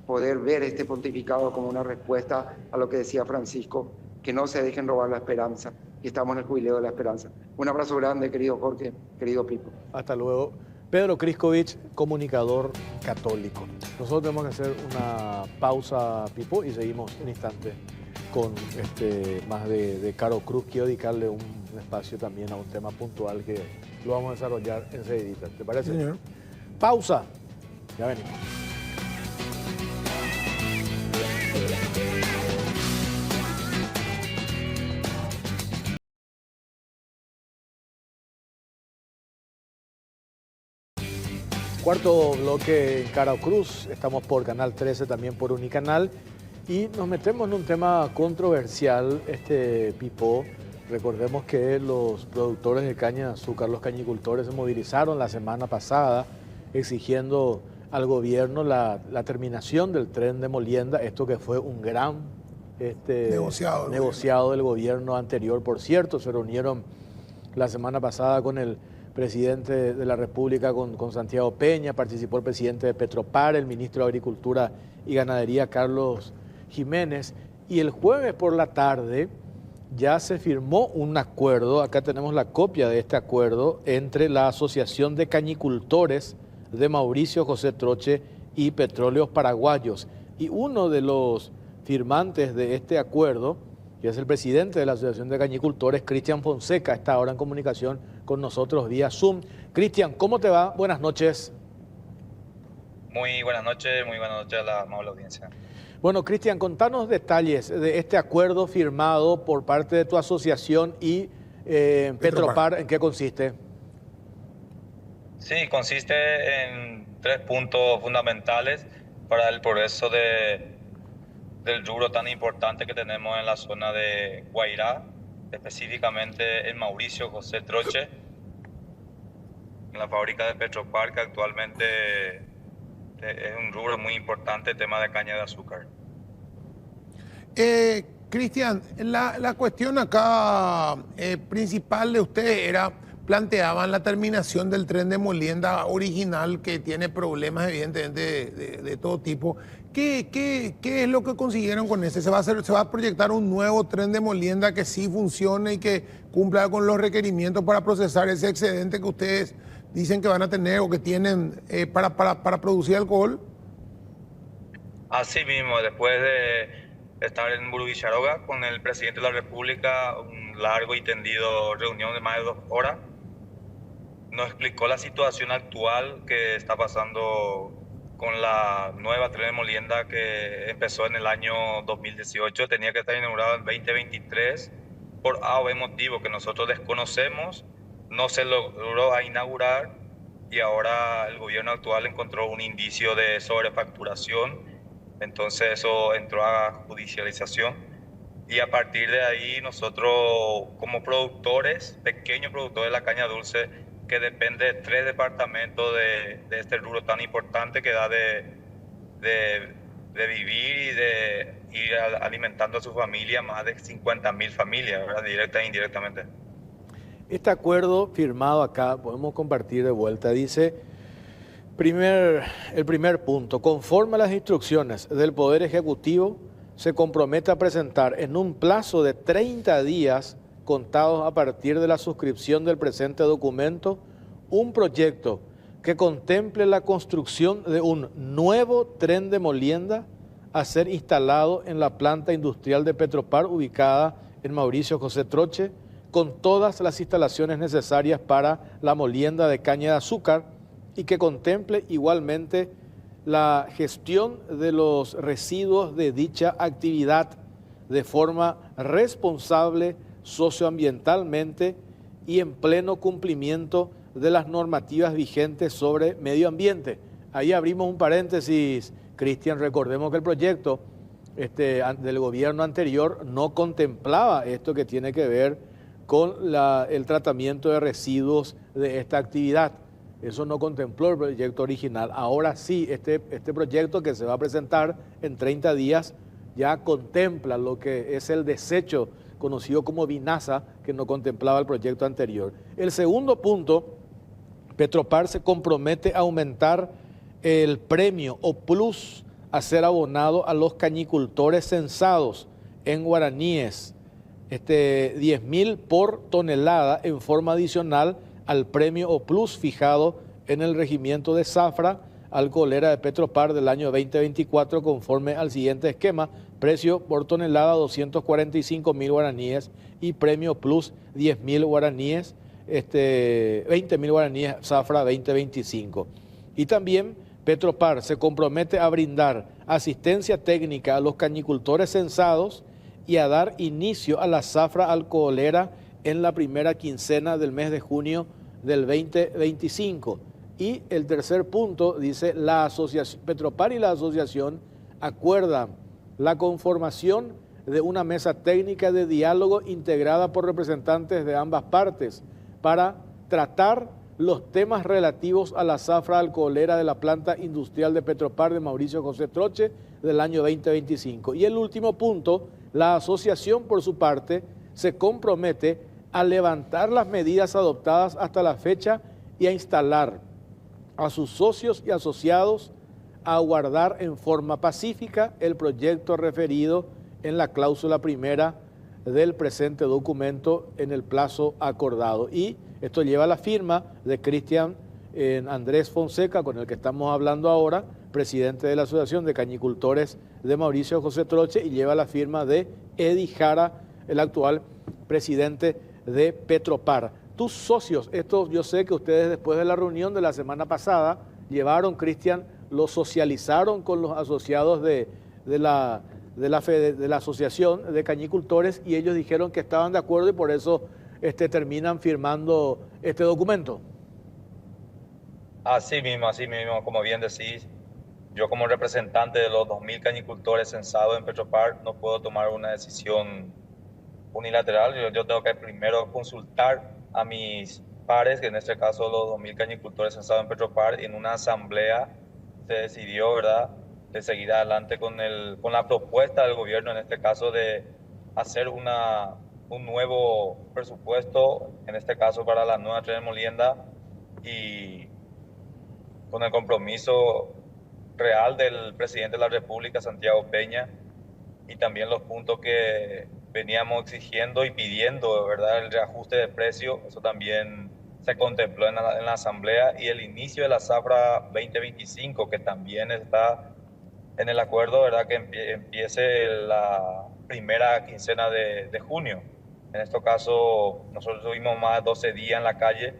poder ver este pontificado como una respuesta a lo que decía Francisco, que no se dejen robar la esperanza. Y estamos en el jubileo de la esperanza. Un abrazo grande, querido Jorge, querido Pipo. Hasta luego. Pedro Kriskovich, comunicador católico. Nosotros tenemos que hacer una pausa, Pipo, y seguimos un instante con más de Caro Cruz. Quiero dedicarle un espacio también a un tema puntual que lo vamos a desarrollar enseguida. ¿Te parece? Señor. Pausa. Ya venimos. Cuarto bloque en Caro Cruz. Estamos por Canal 13, también por Unicanal. Y nos metemos en un tema controversial, Pipo. Recordemos que los productores de caña de azúcar, los cañicultores, se movilizaron la semana pasada exigiendo al gobierno la terminación del tren de molienda, esto que fue un gran negociado del gobierno anterior. Por cierto, se reunieron la semana pasada con el presidente de la República, con Santiago Peña, participó el presidente de Petropar, el ministro de Agricultura y Ganadería, Carlos Jiménez, y el jueves por la tarde ya se firmó un acuerdo, acá tenemos la copia de este acuerdo, entre la Asociación de Cañicultores de Mauricio José Troche y Petróleos Paraguayos. Y uno de los firmantes de este acuerdo, que es el presidente de la Asociación de Cañicultores, Cristian Fonseca, está ahora en comunicación con nosotros vía Zoom. Cristian, ¿cómo te va? Buenas noches. Muy buenas noches a la amable audiencia. Bueno, Cristian, contanos detalles de este acuerdo firmado por parte de tu asociación y Petropar. ¿En qué consiste? Sí, consiste en 3 puntos fundamentales para el progreso del rubro tan importante que tenemos en la zona de Guairá, específicamente en Mauricio José Troche, en la fábrica de Petropar, que actualmente es un rubro muy importante, el tema de caña de azúcar. Cristian, la cuestión acá principal de ustedes planteaban la terminación del tren de molienda original, que tiene problemas evidentemente de todo tipo. ¿Qué es lo que consiguieron con ese? ¿Se va a proyectar un nuevo tren de molienda que sí funcione y que cumpla con los requerimientos para procesar ese excedente que ustedes dicen que van a tener o que tienen para producir alcohol? Así mismo, después de estar en Burubicharoga con el presidente de la República, un largo y tendido reunión de más de 2 horas, nos explicó la situación actual que está pasando con la nueva tren de molienda que empezó en el año 2018, tenía que estar inaugurado en 2023, por A o B motivo que nosotros desconocemos, no se logró inaugurar y ahora el gobierno actual encontró un indicio de sobrefacturación, entonces eso entró a judicialización y a partir de ahí nosotros como productores, pequeños productores de la caña dulce, que depende de 3 departamentos de este rubro tan importante que da de de vivir y de ir alimentando a su familia, más de 50.000 familias, ¿verdad? Directa e indirectamente. Este acuerdo firmado acá, podemos compartir de vuelta, dice, el primer punto, conforme a las instrucciones del Poder Ejecutivo, se compromete a presentar en un plazo de 30 días, contados a partir de la suscripción del presente documento, un proyecto que contemple la construcción de un nuevo tren de molienda a ser instalado en la planta industrial de Petropar, ubicada en Mauricio José Troche, con todas las instalaciones necesarias para la molienda de caña de azúcar y que contemple igualmente la gestión de los residuos de dicha actividad de forma responsable socioambientalmente y en pleno cumplimiento de las normativas vigentes sobre medio ambiente. Ahí abrimos un paréntesis, Cristian, recordemos que el proyecto del gobierno anterior no contemplaba esto que tiene que ver con el tratamiento de residuos de esta actividad. Eso no contempló el proyecto original. Ahora sí, este proyecto que se va a presentar en 30 días ya contempla lo que es el desecho conocido como Vinasa, que no contemplaba el proyecto anterior. El segundo punto, Petropar se compromete a aumentar el premio o plus a ser abonado a los cañicultores censados en guaraníes, 10.000 por tonelada en forma adicional al premio o plus fijado en el regimiento de zafra alcoholera de Petropar del año 2024 conforme al siguiente esquema: precio por tonelada 245.000 guaraníes y premio plus 10.000 guaraníes, 20.000 guaraníes zafra 2025. Y también Petropar se compromete a brindar asistencia técnica a los cañicultores censados y a dar inicio a la zafra alcoholera en la primera quincena del mes de junio del 2025. Y el tercer punto dice, la asociación, Petropar y la asociación acuerdan la conformación de una mesa técnica de diálogo integrada por representantes de ambas partes para tratar los temas relativos a la zafra alcoholera de la planta industrial de Petropar de Mauricio José Troche del año 2025. Y el último punto, la asociación por su parte se compromete a levantar las medidas adoptadas hasta la fecha y a instalar a sus socios y asociados a aguardar en forma pacífica el proyecto referido en la cláusula primera del presente documento en el plazo acordado. Y esto lleva la firma de Cristian Andrés Fonseca, con el que estamos hablando ahora, presidente de la Asociación de Cañicultores de Mauricio José Troche, y lleva la firma de Edi Jara, el actual presidente de Petropar. Tus socios, esto yo sé que ustedes después de la reunión de la semana pasada llevaron, Cristian, lo socializaron con los asociados de la Asociación de Cañicultores y ellos dijeron que estaban de acuerdo y por eso terminan firmando este documento. Así mismo, como bien decís, yo como representante de los 2.000 cañicultores censados en Petropar no puedo tomar una decisión unilateral. Yo tengo que primero consultar a mis pares, que en este caso los 2.000 cañicultores censados en Petropar, y en una asamblea se decidió, ¿verdad?, de seguir adelante con la propuesta del gobierno, en este caso de hacer un nuevo presupuesto, en este caso para la nueva tren de molienda, y con el compromiso real del presidente de la República, Santiago Peña, y también los puntos que veníamos exigiendo y pidiendo, ¿verdad?, el reajuste de precio, eso también se contempló en la asamblea, y el inicio de la zafra 2025, que también está en el acuerdo, ¿verdad?, que empiece la primera quincena de junio. En este caso, nosotros tuvimos más de 12 días en la calle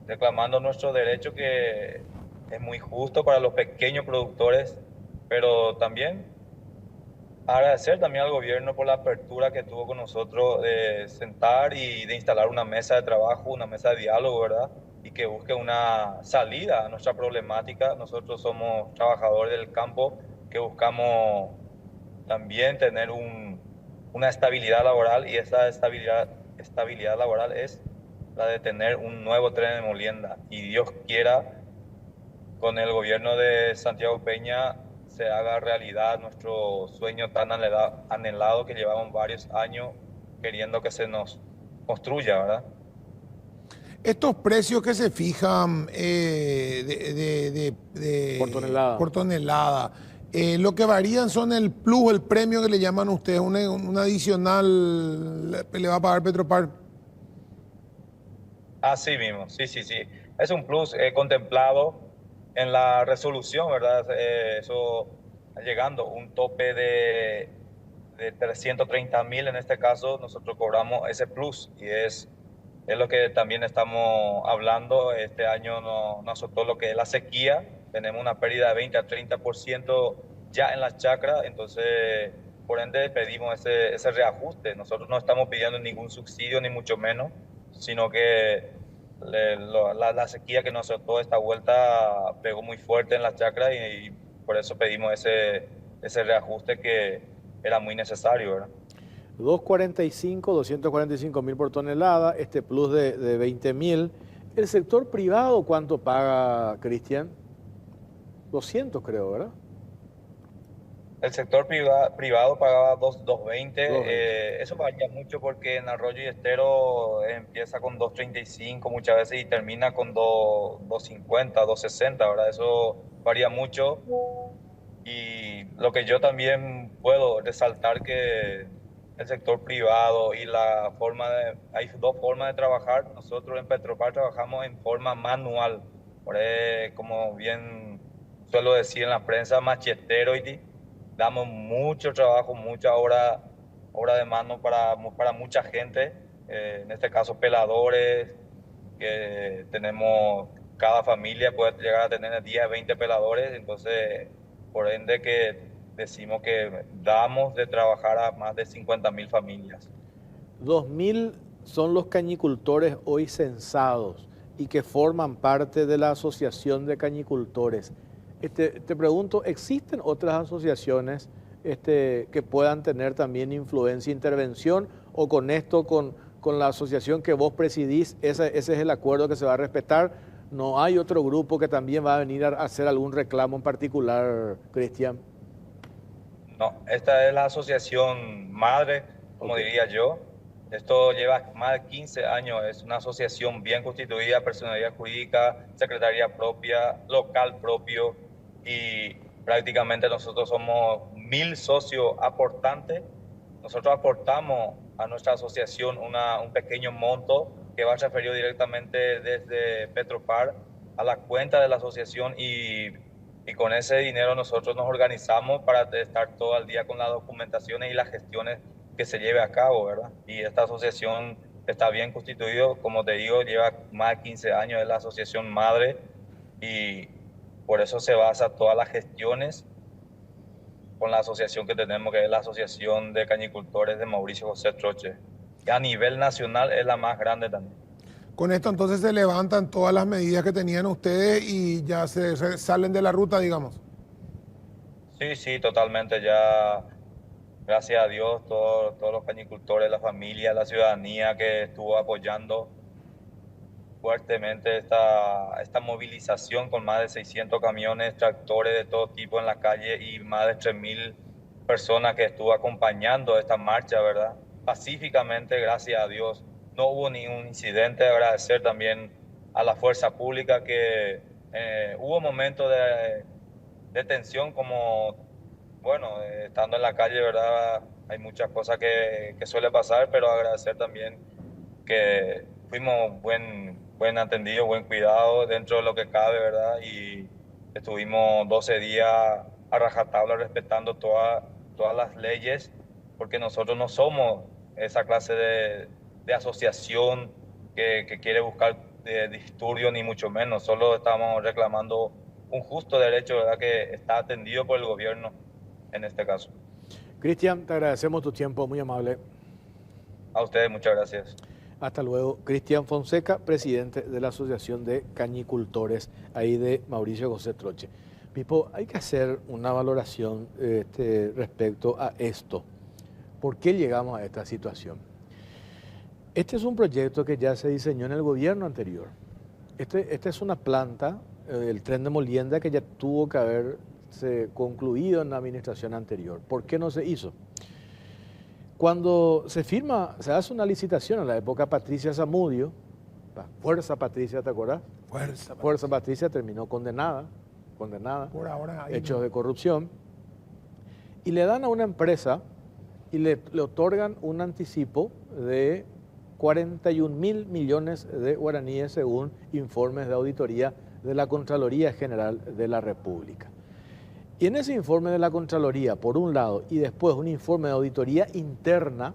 reclamando nuestro derecho, que es muy justo para los pequeños productores, pero también agradecer también al gobierno por la apertura que tuvo con nosotros de sentar y de instalar una mesa de trabajo, una mesa de diálogo, ¿verdad?, y que busque una salida a nuestra problemática. Nosotros somos trabajadores del campo que buscamos también tener una estabilidad laboral, y esa estabilidad laboral es la de tener un nuevo tren de molienda. Y Dios quiera, con el gobierno de Santiago Peña se haga realidad nuestro sueño tan anhelado que llevamos varios años queriendo que se nos construya, ¿verdad? Estos precios que se fijan Por tonelada. Lo que varían son el plus, el premio que le llaman ustedes, un adicional le va a pagar Petropar. Así mismo, sí, sí, sí. Es un plus contemplado en la resolución, ¿verdad? Eso llegando a un tope de 330.000 en este caso, nosotros cobramos ese plus y es lo que también estamos hablando. Este año nos azotó lo que es la sequía, tenemos una pérdida de 20 a 30% ya en las chacras, entonces por ende pedimos ese reajuste. Nosotros no estamos pidiendo ningún subsidio ni mucho menos, sino que la sequía que nos azotó esta vuelta pegó muy fuerte en las chacras y por eso pedimos ese reajuste que era muy necesario, ¿verdad? 245.000 por tonelada, este plus de 20.000. ¿El sector privado cuánto paga, Cristian? 200 creo, ¿verdad? El sector privado pagaba 2.20. 2.20. Eso varía mucho porque en Arroyo y Estero empieza con 2.35 muchas veces y termina con 2.50, 2.60, ¿verdad? Eso varía mucho. Y lo que yo también puedo resaltar que el sector privado y hay dos formas de trabajar. Nosotros en Petropar trabajamos en forma manual, como bien suelo decir en la prensa, machetero, y damos mucho trabajo, mucha hora de mano para mucha gente, en este caso peladores, que tenemos, cada familia puede llegar a tener 10, 20 peladores, entonces por ende que decimos que damos de trabajar a más de 50.000 familias. 2.000 son los cañicultores hoy censados y que forman parte de la Asociación de Cañicultores. Te pregunto, ¿existen otras asociaciones que puedan tener también influencia e intervención? ¿O con esto, con la asociación que vos presidís, ese es el acuerdo que se va a respetar? ¿No hay otro grupo que también va a venir a hacer algún reclamo en particular, Cristian? No, esta es la asociación madre, como diría yo. Esto lleva más de 15 años, es una asociación bien constituida, personalidad jurídica, secretaría propia, local propio, y prácticamente nosotros somos 1.000 socios aportantes. Nosotros aportamos a nuestra asociación un pequeño monto que va referido directamente desde Petropar a la cuenta de la asociación y con ese dinero nosotros nos organizamos para estar todo el día con las documentaciones y las gestiones que se lleve a cabo, ¿verdad? Y esta asociación está bien constituida, como te digo, lleva más de 15 años, es la asociación madre y por eso se basa todas las gestiones con la asociación que tenemos, que es la Asociación de Cañicultores de Mauricio José Troche. Y a nivel nacional es la más grande también. Con esto entonces se levantan todas las medidas que tenían ustedes y ya se salen de la ruta, digamos. Sí, sí, totalmente. Ya, gracias a Dios, todos los cañicultores, la familia, la ciudadanía que estuvo apoyando fuertemente esta movilización con más de 600 camiones, tractores de todo tipo en la calle y más de 3.000 personas que estuvo acompañando esta marcha, ¿verdad? Pacíficamente, gracias a Dios. No hubo ningún incidente. Agradecer también a la fuerza pública que hubo momentos de tensión como, bueno, estando en la calle, ¿verdad? Hay muchas cosas que suele pasar, pero agradecer también que fuimos buen atendido, buen cuidado dentro de lo que cabe, ¿verdad? Y estuvimos 12 días a rajatabla respetando todas las leyes, porque nosotros no somos esa clase de asociación que quiere buscar disturbios, ni mucho menos. Solo estamos reclamando un justo derecho, ¿verdad?, que está atendido por el gobierno en este caso. Cristian, te agradecemos tu tiempo, muy amable. A ustedes, muchas gracias. Hasta luego. Cristian Fonseca, presidente de la Asociación de Cañicultores, ahí de Mauricio José Troche. Pipo, hay que hacer una valoración respecto a esto. ¿Por qué llegamos a esta situación? Este es un proyecto que ya se diseñó en el gobierno anterior. Esta es una planta, el tren de Molienda, que ya tuvo que haber haberse concluido en la administración anterior. ¿Por qué no se hizo? Cuando se hace una licitación en la época Patricia Zamudio, Fuerza Patricia, ¿te acordás? Fuerza Patricia terminó condenada Por ahora hechos de corrupción, y le dan a una empresa y le otorgan un anticipo de 41.000 millones de guaraníes según informes de auditoría de la Contraloría General de la República. Y en ese informe de la Contraloría, por un lado, y después un informe de auditoría interna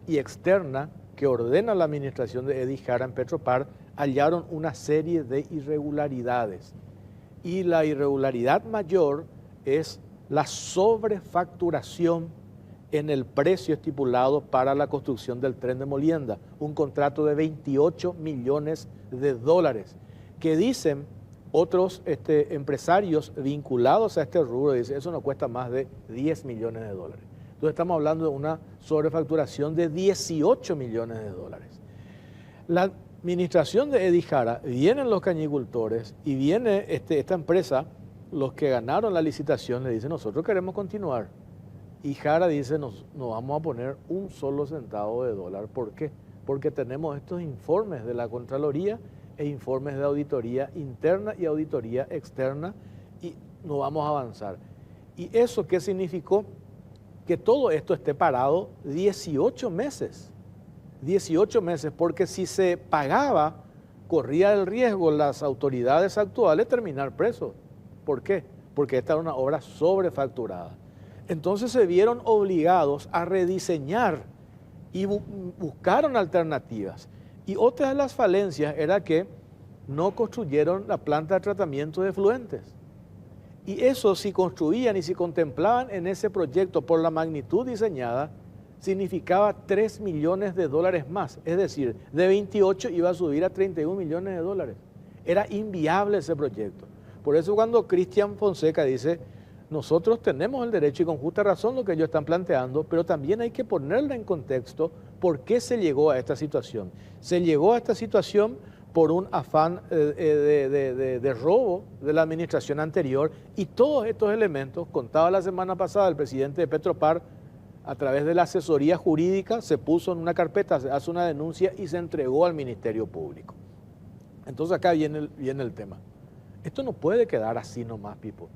y externa que ordena la administración de Edy Jara en Petropar, hallaron una serie de irregularidades. Y la irregularidad mayor es la sobrefacturación en el precio estipulado para la construcción del tren de Molienda, un contrato de 28 millones de dólares, que dicen otros empresarios vinculados a este rubro, dicen, eso no cuesta más de 10 millones de dólares. Entonces estamos hablando de una sobrefacturación de 18 millones de dólares. La administración de Edy Jara, vienen los cañicultores y viene esta empresa, los que ganaron la licitación, le dicen, nosotros queremos continuar. Y Jara dice, no vamos a poner un solo centavo de dólar. ¿Por qué? Porque tenemos estos informes de la Contraloría e informes de auditoría interna y auditoría externa y no vamos a avanzar. ¿Y eso qué significó? Que todo esto esté parado 18 meses. 18 meses, porque si se pagaba, corría el riesgo las autoridades actuales terminar presos. ¿Por qué? Porque esta era una obra sobrefacturada. Entonces se vieron obligados a rediseñar y buscaron alternativas. Y otra de las falencias era que no construyeron la planta de tratamiento de efluentes. Y eso, si construían y si contemplaban en ese proyecto por la magnitud diseñada, significaba 3 millones de dólares más. Es decir, de 28 iba a subir a 31 millones de dólares. Era inviable ese proyecto. Por eso cuando Cristian Fonseca dice, nosotros tenemos el derecho y con justa razón lo que ellos están planteando, pero también hay que ponerle en contexto por qué se llegó a esta situación. Se llegó a esta situación por un afán de robo de la administración anterior y todos estos elementos, contaba la semana pasada el presidente de Petropar, a través de la asesoría jurídica se puso en una carpeta, se hace una denuncia y se entregó al Ministerio Público. Entonces acá viene el tema. Esto no puede quedar así nomás, Pipo.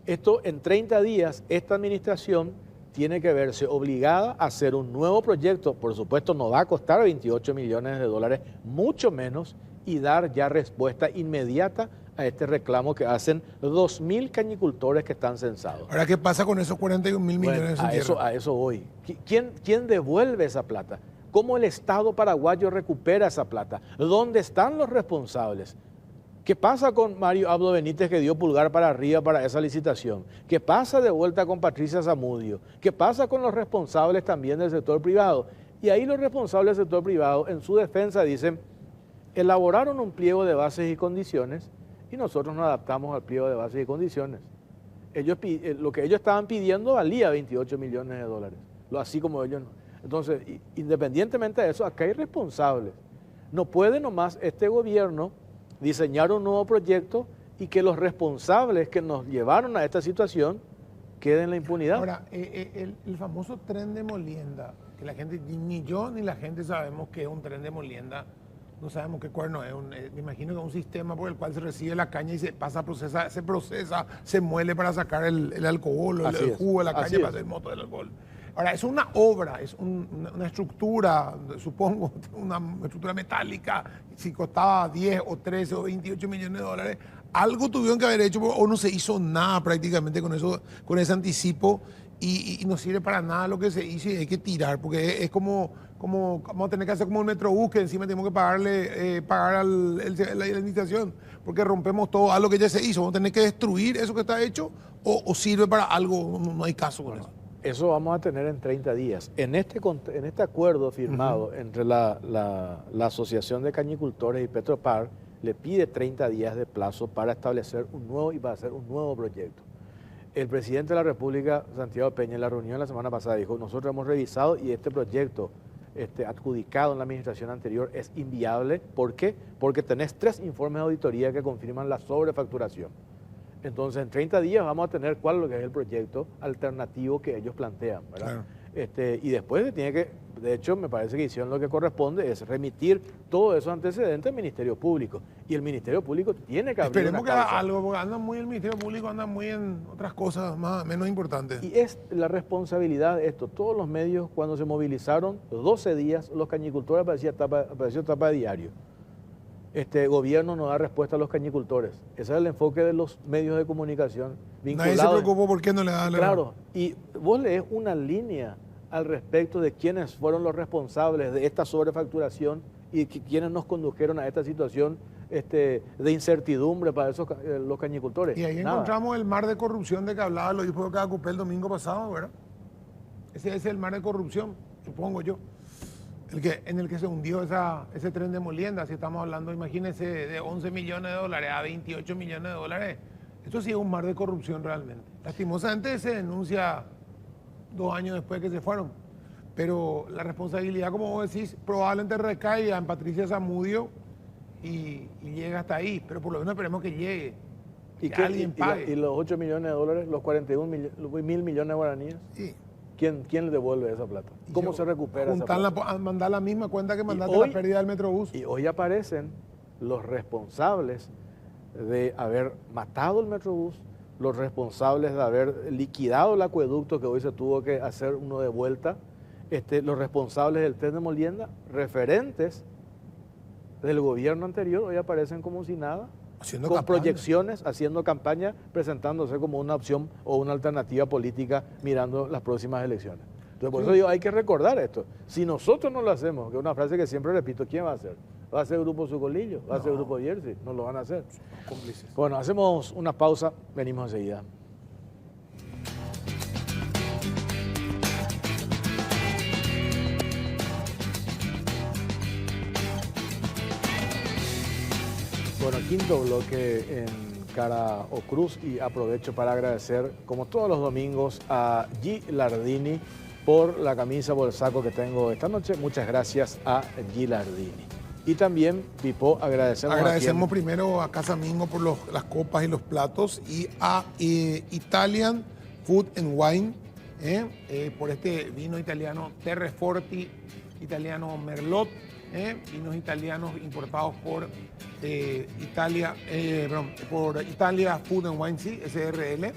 Esto en 30 días, esta administración tiene que verse obligada a hacer un nuevo proyecto, por supuesto no va a costar 28 millones de dólares, mucho menos, y dar ya respuesta inmediata a este reclamo que hacen 2.000 cañicultores que están censados. Ahora, ¿qué pasa con esos 41.000 millones de tierra? A eso voy. ¿Quién devuelve esa plata? ¿Cómo el Estado paraguayo recupera esa plata? ¿Dónde están los responsables? ¿Qué pasa con Mario Abdo Benítez que dio pulgar para arriba para esa licitación? ¿Qué pasa de vuelta con Patricia Zamudio? ¿Qué pasa con los responsables también del sector privado? Y ahí los responsables del sector privado en su defensa dicen, elaboraron un pliego de bases y condiciones y nosotros nos adaptamos al pliego de bases y condiciones. Lo que ellos estaban pidiendo valía 28 millones de dólares, así como ellos no. Entonces, independientemente de eso, acá hay responsables. No puede nomás este gobierno diseñar un nuevo proyecto y que los responsables que nos llevaron a esta situación queden en la impunidad. Ahora, el famoso tren de Molienda, que la gente, ni yo ni la gente sabemos que es un tren de Molienda, no sabemos qué cuerno es, me imagino que es un sistema por el cual se recibe la caña y se procesa, se muele para sacar el alcohol, el jugo de la caña para hacer moto del alcohol. Ahora, es una obra, es una estructura, supongo, una estructura metálica. Si costaba 10 o 13 o 28 millones de dólares, algo tuvieron que haber hecho o no se hizo nada prácticamente con eso, con ese anticipo y no sirve para nada lo que se hizo y hay que tirar, porque es como vamos a tener que hacer como un metrobús que encima tenemos que pagar la indemnización, porque rompemos todo algo que ya se hizo. Vamos a tener que destruir eso que está hecho o sirve para algo, no hay caso con eso. Eso vamos a tener en 30 días. En este acuerdo firmado entre la Asociación de Cañicultores y Petropar, le pide 30 días de plazo para establecer para hacer un nuevo proyecto. El presidente de la República, Santiago Peña, en la reunión la semana pasada dijo, nosotros hemos revisado y este proyecto adjudicado en la administración anterior es inviable. ¿Por qué? Porque tenés 3 informes de auditoría que confirman la sobrefacturación. Entonces, en 30 días vamos a tener cuál es lo que es el proyecto alternativo que ellos plantean, ¿verdad? Claro. Y después de hecho, me parece que hicieron lo que corresponde, es remitir todos esos antecedentes al Ministerio Público. Y el Ministerio Público tiene que abrir Esperemos que una haga causa. algo, porque anda muy el Ministerio Público, anda muy en otras cosas menos importantes. Y es la responsabilidad de esto. Todos los medios, cuando se movilizaron, 12 días, los cañicultores apareció tapa de diario. Este gobierno no da respuesta a los cañicultores. Ese es el enfoque de los medios de comunicación vinculados. Nadie se preocupó por qué no le da la... Claro, y vos lees una línea al respecto de quiénes fueron los responsables de esta sobrefacturación y quiénes nos condujeron a esta situación de incertidumbre para los cañicultores. Y ahí Nada. encontramos el mar de corrupción de que hablaba el obispo de Cacupé el domingo pasado, ¿verdad? Ese es el mar de corrupción, supongo yo. En el que se hundió ese tren de molienda. Si estamos hablando, imagínense, de 11 millones de dólares a 28 millones de dólares. Esto sí es un mar de corrupción realmente. Lastimosamente se denuncia 2 años después que se fueron. Pero la responsabilidad, como vos decís, probablemente recaiga en Patricia Zamudio y llega hasta ahí. Pero por lo menos esperemos que llegue. ¿Y que alguien pague. y los 8 millones de dólares, los 41 mil millones de guaraníes? Sí. ¿Quién le devuelve esa plata? ¿Cómo se recupera esa plata? Mandar la misma cuenta que mandaste hoy- la pérdida del Metrobús. Y hoy aparecen los responsables de haber matado el Metrobús, los responsables de haber liquidado el acueducto que hoy se tuvo que hacer uno de vuelta, los responsables del tren de molienda, referentes del gobierno anterior, hoy aparecen como si nada, Haciendo con campaña. proyecciones, haciendo campaña, presentándose como una opción o una alternativa política mirando las próximas elecciones. Entonces, por eso digo, hay que recordar esto. Si nosotros no lo hacemos, que es una frase que siempre repito, ¿quién va a hacer? ¿Va a ser Grupo Sucolillo? ¿Va a ser Grupo Jersey? No lo van a hacer. Cómplices. Bueno, hacemos una pausa, venimos enseguida. Bueno, quinto bloque en Cara o Cruz y aprovecho para agradecer, como todos los domingos, a G. Lardini por la camisa, por el saco que tengo esta noche. Muchas gracias a G. Lardini. Y también, Pipo, Agradecemos primero a Casa Mingo por las copas y los platos y a Italian Food and Wine por este vino italiano Terre Forti, italiano Merlot, vinos italianos importados por por Italia Food and Wine, sí, SRL.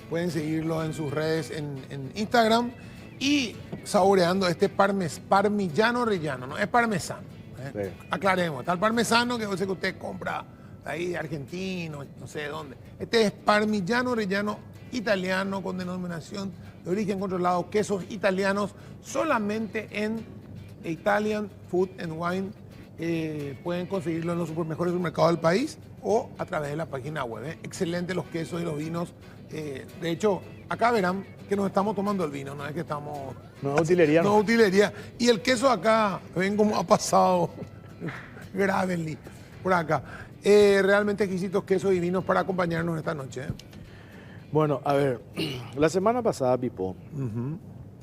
Pueden seguirlo en sus redes en Instagram y saboreando este parmigiano rellano, no es parmesano. Sí. Aclaremos, está el parmesano que yo sé que usted compra ahí de argentino, no sé de dónde. Este es parmigiano rellano italiano con denominación de origen controlado, quesos italianos, solamente en Italian Food and Wine. Pueden conseguirlo en los mejores supermercados del país o a través de la página web. Excelente los quesos y los vinos. De hecho, acá verán que nos estamos tomando el vino, no es que estamos... No es utilería. No, utilería. Y el queso acá, ven cómo ha pasado. Grábenle por acá. Realmente exquisitos quesos y vinos para acompañarnos esta noche. Bueno, a ver, la semana pasada, Pipo,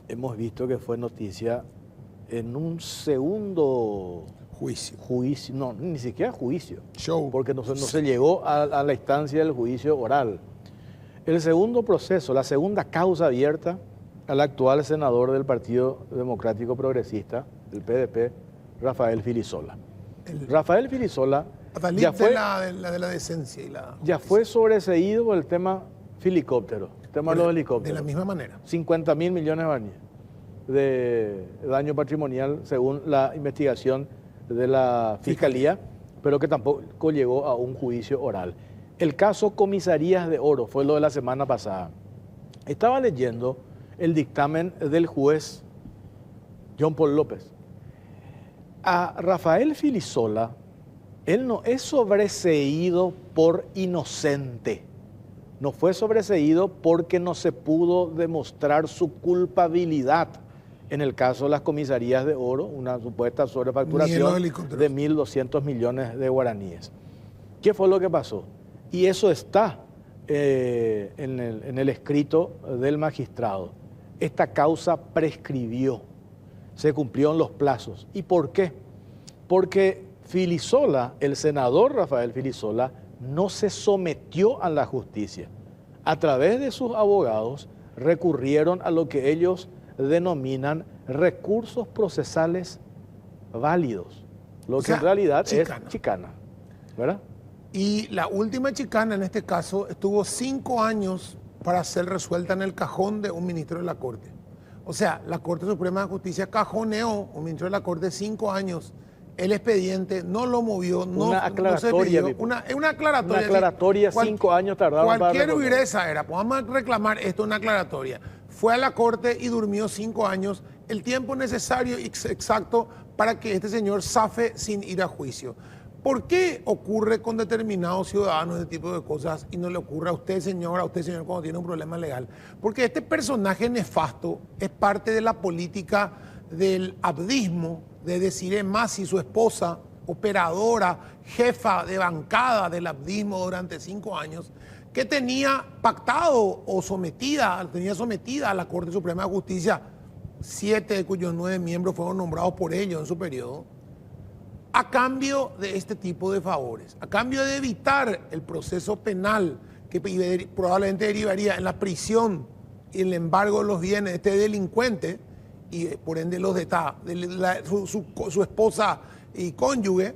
hemos visto que fue noticia en un segundo Juicio. no, ni siquiera juicio, Show. porque no se llegó a la instancia del juicio oral. El segundo proceso, la segunda causa abierta al actual senador del Partido Democrático Progresista, del PDP, Rafael Filisola. Rafael Filisola ya fue, de la decencia y la... ya fue sobreseído por el tema helicóptero, el tema de los de helicópteros. la misma manera. 50 mil millones de guaraníes de daño patrimonial según la investigación de la Fiscalía, pero que tampoco llegó a un juicio oral. El caso Comisarías de Oro fue lo de la semana pasada. Estaba leyendo el dictamen del juez John Paul López. A Rafael Filisola, él no es sobreseído por inocente. No fue sobreseído porque no se pudo demostrar su culpabilidad en el caso de las comisarías de Oro, una supuesta sobrefacturación de 1.200 millones de guaraníes. ¿Qué fue lo que pasó? Y eso está en el escrito del magistrado. Esta causa prescribió, se cumplieron los plazos. ¿Y por qué? Porque Filisola, el senador Rafael Filisola, no se sometió a la justicia. a través de sus abogados, recurrieron a lo que ellos denominan recursos procesales válidos, lo O que sea, en realidad chicana. es chicana, ¿verdad? Y la última chicana, en este caso, estuvo 5 años para ser resuelta en el cajón de un ministro de la Corte. O sea, la Corte Suprema de Justicia cajoneó un ministro de la Corte 5 años. El expediente no lo movió, Una no aclaratoria, se pidió. Pipo. Una aclaratoria. Una aclaratoria, 5 años tardaron para Cualquier resolver. dureza era, pues vamos a reclamar esto, una aclaratoria. Fue a la Corte y durmió 5 años, el tiempo necesario y exacto para que este señor zafe sin ir a juicio. ¿Por qué ocurre con determinados ciudadanos este tipo de cosas y no le ocurre a usted, señor, cuando tiene un problema legal? Porque este personaje nefasto es parte de la política del abdismo de Desirée Massi, su esposa, operadora, jefa de bancada del abdismo durante 5 años, que tenía pactado o tenía sometida a la Corte Suprema de Justicia, 7 de cuyos 9 miembros fueron nombrados por ellos en su periodo, a cambio de este tipo de favores, a cambio de evitar el proceso penal que probablemente derivaría en la prisión y el embargo de los bienes de este delincuente y por ende los de su esposa y cónyuge.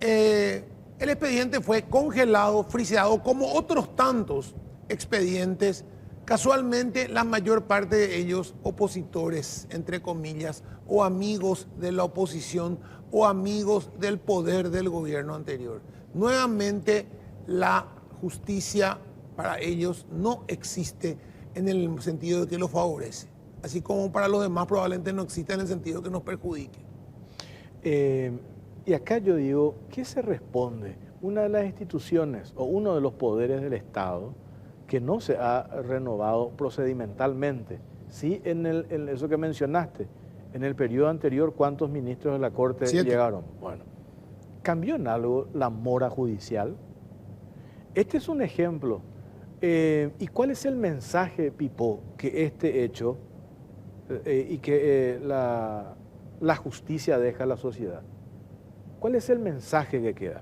El expediente fue congelado, friseado, como otros tantos expedientes, casualmente la mayor parte de ellos opositores, entre comillas, o amigos de la oposición o amigos del poder del gobierno anterior. Nuevamente, la justicia para ellos no existe en el sentido de que los favorece, así como para los demás probablemente no existe en el sentido de que nos perjudique. Y acá yo digo, ¿qué se responde? Una de las instituciones o uno de los poderes del Estado que no se ha renovado procedimentalmente. Sí, en eso que mencionaste, en el periodo anterior, ¿cuántos ministros de la Corte 7 llegaron? Bueno, ¿cambió en algo la mora judicial? Este es un ejemplo. ¿Y cuál es el mensaje, Pipo, que este hecho y que la justicia deja a la sociedad? ¿Cuál es el mensaje que queda?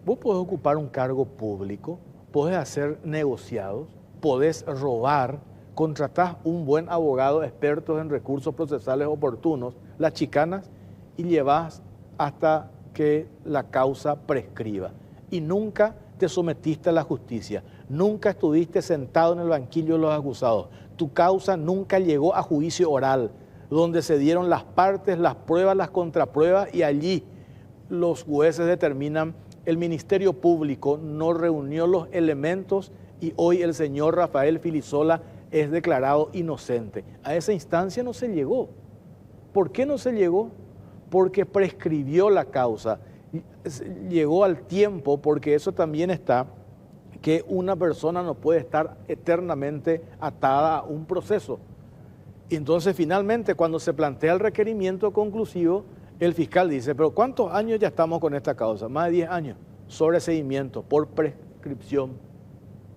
Vos podés ocupar un cargo público, podés hacer negociados, podés robar, contratás un buen abogado experto en recursos procesales oportunos, las chicanas, y llevás hasta que la causa prescriba. Y nunca te sometiste a la justicia, nunca estuviste sentado en el banquillo de los acusados. Tu causa nunca llegó a juicio oral, donde se dieron las partes, las pruebas, las contrapruebas, y allí los jueces determinan. El Ministerio Público no reunió los elementos y hoy el señor Rafael Filisola es declarado inocente. A esa instancia no se llegó. ¿Por qué no se llegó? Porque prescribió la causa. Llegó al tiempo, porque eso también está, que una persona no puede estar eternamente atada a un proceso. Y entonces finalmente cuando se plantea el requerimiento conclusivo, el fiscal dice, pero ¿cuántos años ya estamos con esta causa? Más de 10 años. Sobreseimiento, por prescripción,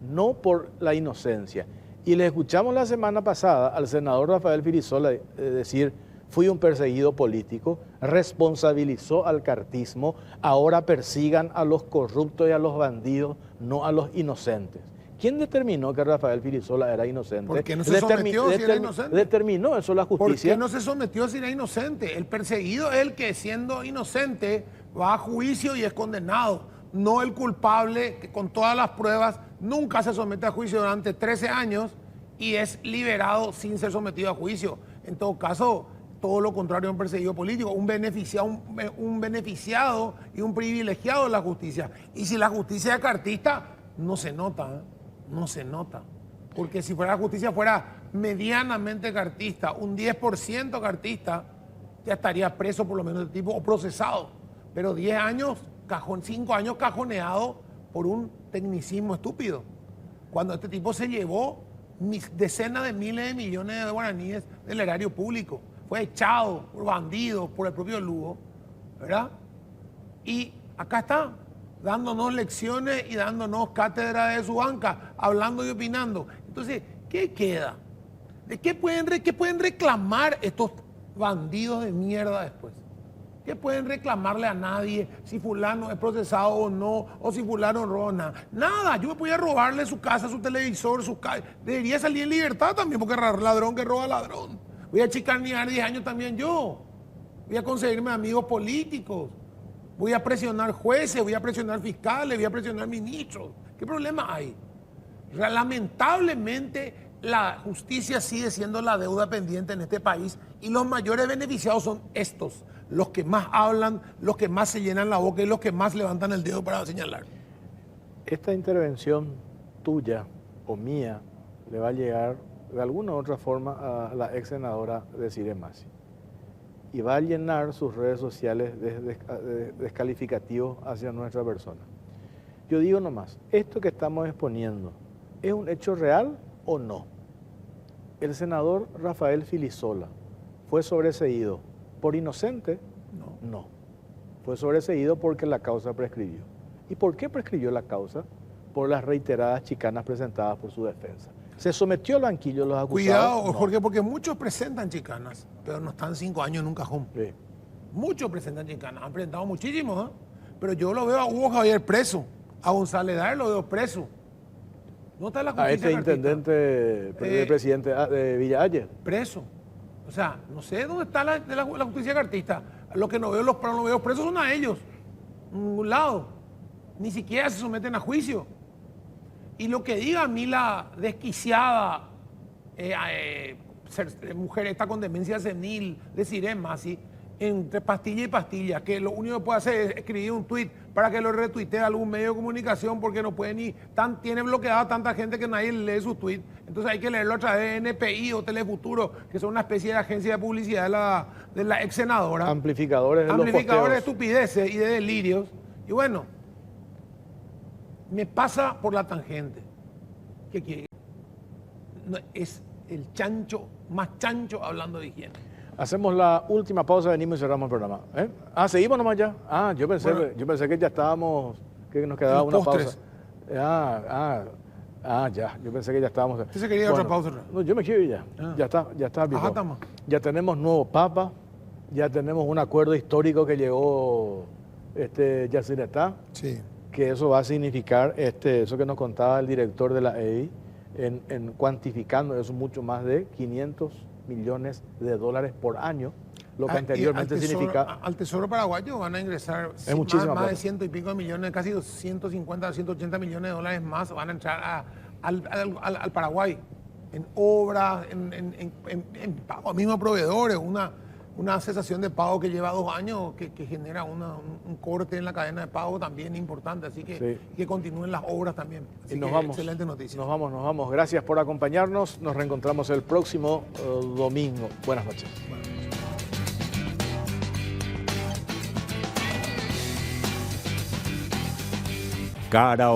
no por la inocencia. Y le escuchamos la semana pasada al senador Rafael Filisola decir, fui un perseguido político, responsabilizó al cartismo, ahora persigan a los corruptos y a los bandidos, no a los inocentes. ¿Quién determinó que Rafael Filisola era inocente? ¿Por qué no se sometió si era inocente? Determinó eso la justicia. ¿Por qué no se sometió si era inocente? El perseguido es el que, siendo inocente, va a juicio y es condenado. No el culpable que con todas las pruebas nunca se somete a juicio durante 13 años y es liberado sin ser sometido a juicio. En todo caso, todo lo contrario a un perseguido político, un beneficiado y un privilegiado de la justicia. Y si la justicia es cartista, no se nota, ¿eh? No se nota. Porque si fuera la justicia fuera medianamente cartista, un 10% cartista, ya estaría preso por lo menos el tipo o procesado. Pero 10 años, 5 años cajoneado por un tecnicismo estúpido. Cuando este tipo se llevó decenas de miles de millones de guaraníes del erario público. Fue echado por bandidos, por el propio Lugo, ¿verdad? Y acá está, dándonos lecciones y dándonos cátedra de su banca, hablando y opinando. Entonces, ¿qué queda? ¿De qué pueden reclamar estos bandidos de mierda después? que pueden reclamarle a nadie si fulano es procesado o no, o si fulano roba nada. Nada, yo voy a robarle su casa, su televisor, su casa. Debería salir en libertad también, porque ladrón que roba ladrón. Voy a chicanear 10 años también yo. Voy a conseguirme amigos políticos. Voy a presionar jueces, voy a presionar fiscales, voy a presionar ministros. ¿Qué problema hay? Lamentablemente, la justicia sigue siendo la deuda pendiente en este país y los mayores beneficiados son estos, los que más hablan, los que más se llenan la boca y los que más levantan el dedo para señalar. Esta intervención tuya o mía le va a llegar de alguna u otra forma a la ex senadora Desirée Massi y va a llenar sus redes sociales de descalificativos hacia nuestra persona. Yo digo nomás, esto que estamos exponiendo, ¿es un hecho real o no? El senador Rafael Filisola fue sobreseído por inocente. No. Fue sobreseído porque la causa prescribió. ¿Y por qué prescribió la causa? Por las reiteradas chicanas presentadas por su defensa. ¿Se sometió al banquillo de los acusados? Cuidado, No. Jorge, porque muchos presentan chicanas, pero no están 5 años en un cajón. Sí. Muchos presentan chicanas, han presentado muchísimos, ¿eh? Pero yo lo veo a Hugo Javier preso, a González Daer lo veo preso. ¿No está la A justicia este cartista? intendente, presidente de Villa Ayer. Preso. O sea, no sé dónde está la justicia cartista. Lo que no veo los presos son a ellos. En ningún lado. Ni siquiera se someten a juicio. Y lo que diga a mí la desquiciada mujer esta con demencia senil, Desirée Massi, entre pastilla y pastilla, que lo único que puede hacer es escribir un tuit para que lo retuitee algún medio de comunicación porque no puede ni, tiene bloqueada tanta gente que nadie lee su tuit. Entonces hay que leerlo a través de NPI o Telefuturo, que son una especie de agencia de publicidad de la ex senadora. Amplificadores de Amplificadores de los posteos. estupideces y de delirios. Y bueno, me pasa por la tangente. ¿Qué quiere? No, es el chancho, más chancho hablando de higiene. Hacemos la última pausa, venimos y cerramos el programa. ¿Seguimos nomás ya? Yo pensé que ya estábamos, que nos quedaba una postres. pausa. Ya, yo pensé que ya estábamos. ¿Usted se quería otra pausa? No, yo me quiero ir ya. Ya está. Ajá, estamos. Ya tenemos nuevo papa, ya tenemos un acuerdo histórico que llegó Yacine Tá, Sí. que eso va a significar, eso que nos contaba el director de la EI, en cuantificando eso mucho más de 500 millones de dólares por año, lo que anteriormente significa... Al Tesoro paraguayo van a ingresar más de 100 y pico de millones, casi 150, 180 millones de dólares más van a entrar al Paraguay en obras, en pago a mismos proveedores, una cesación de pago que lleva 2 años, que genera un corte en la cadena de pago también importante, así que, Sí. que continúen las obras también. Así Y nos que vamos. excelente noticia. Nos vamos. Gracias por acompañarnos. Nos reencontramos el próximo domingo. Buenas noches. Cara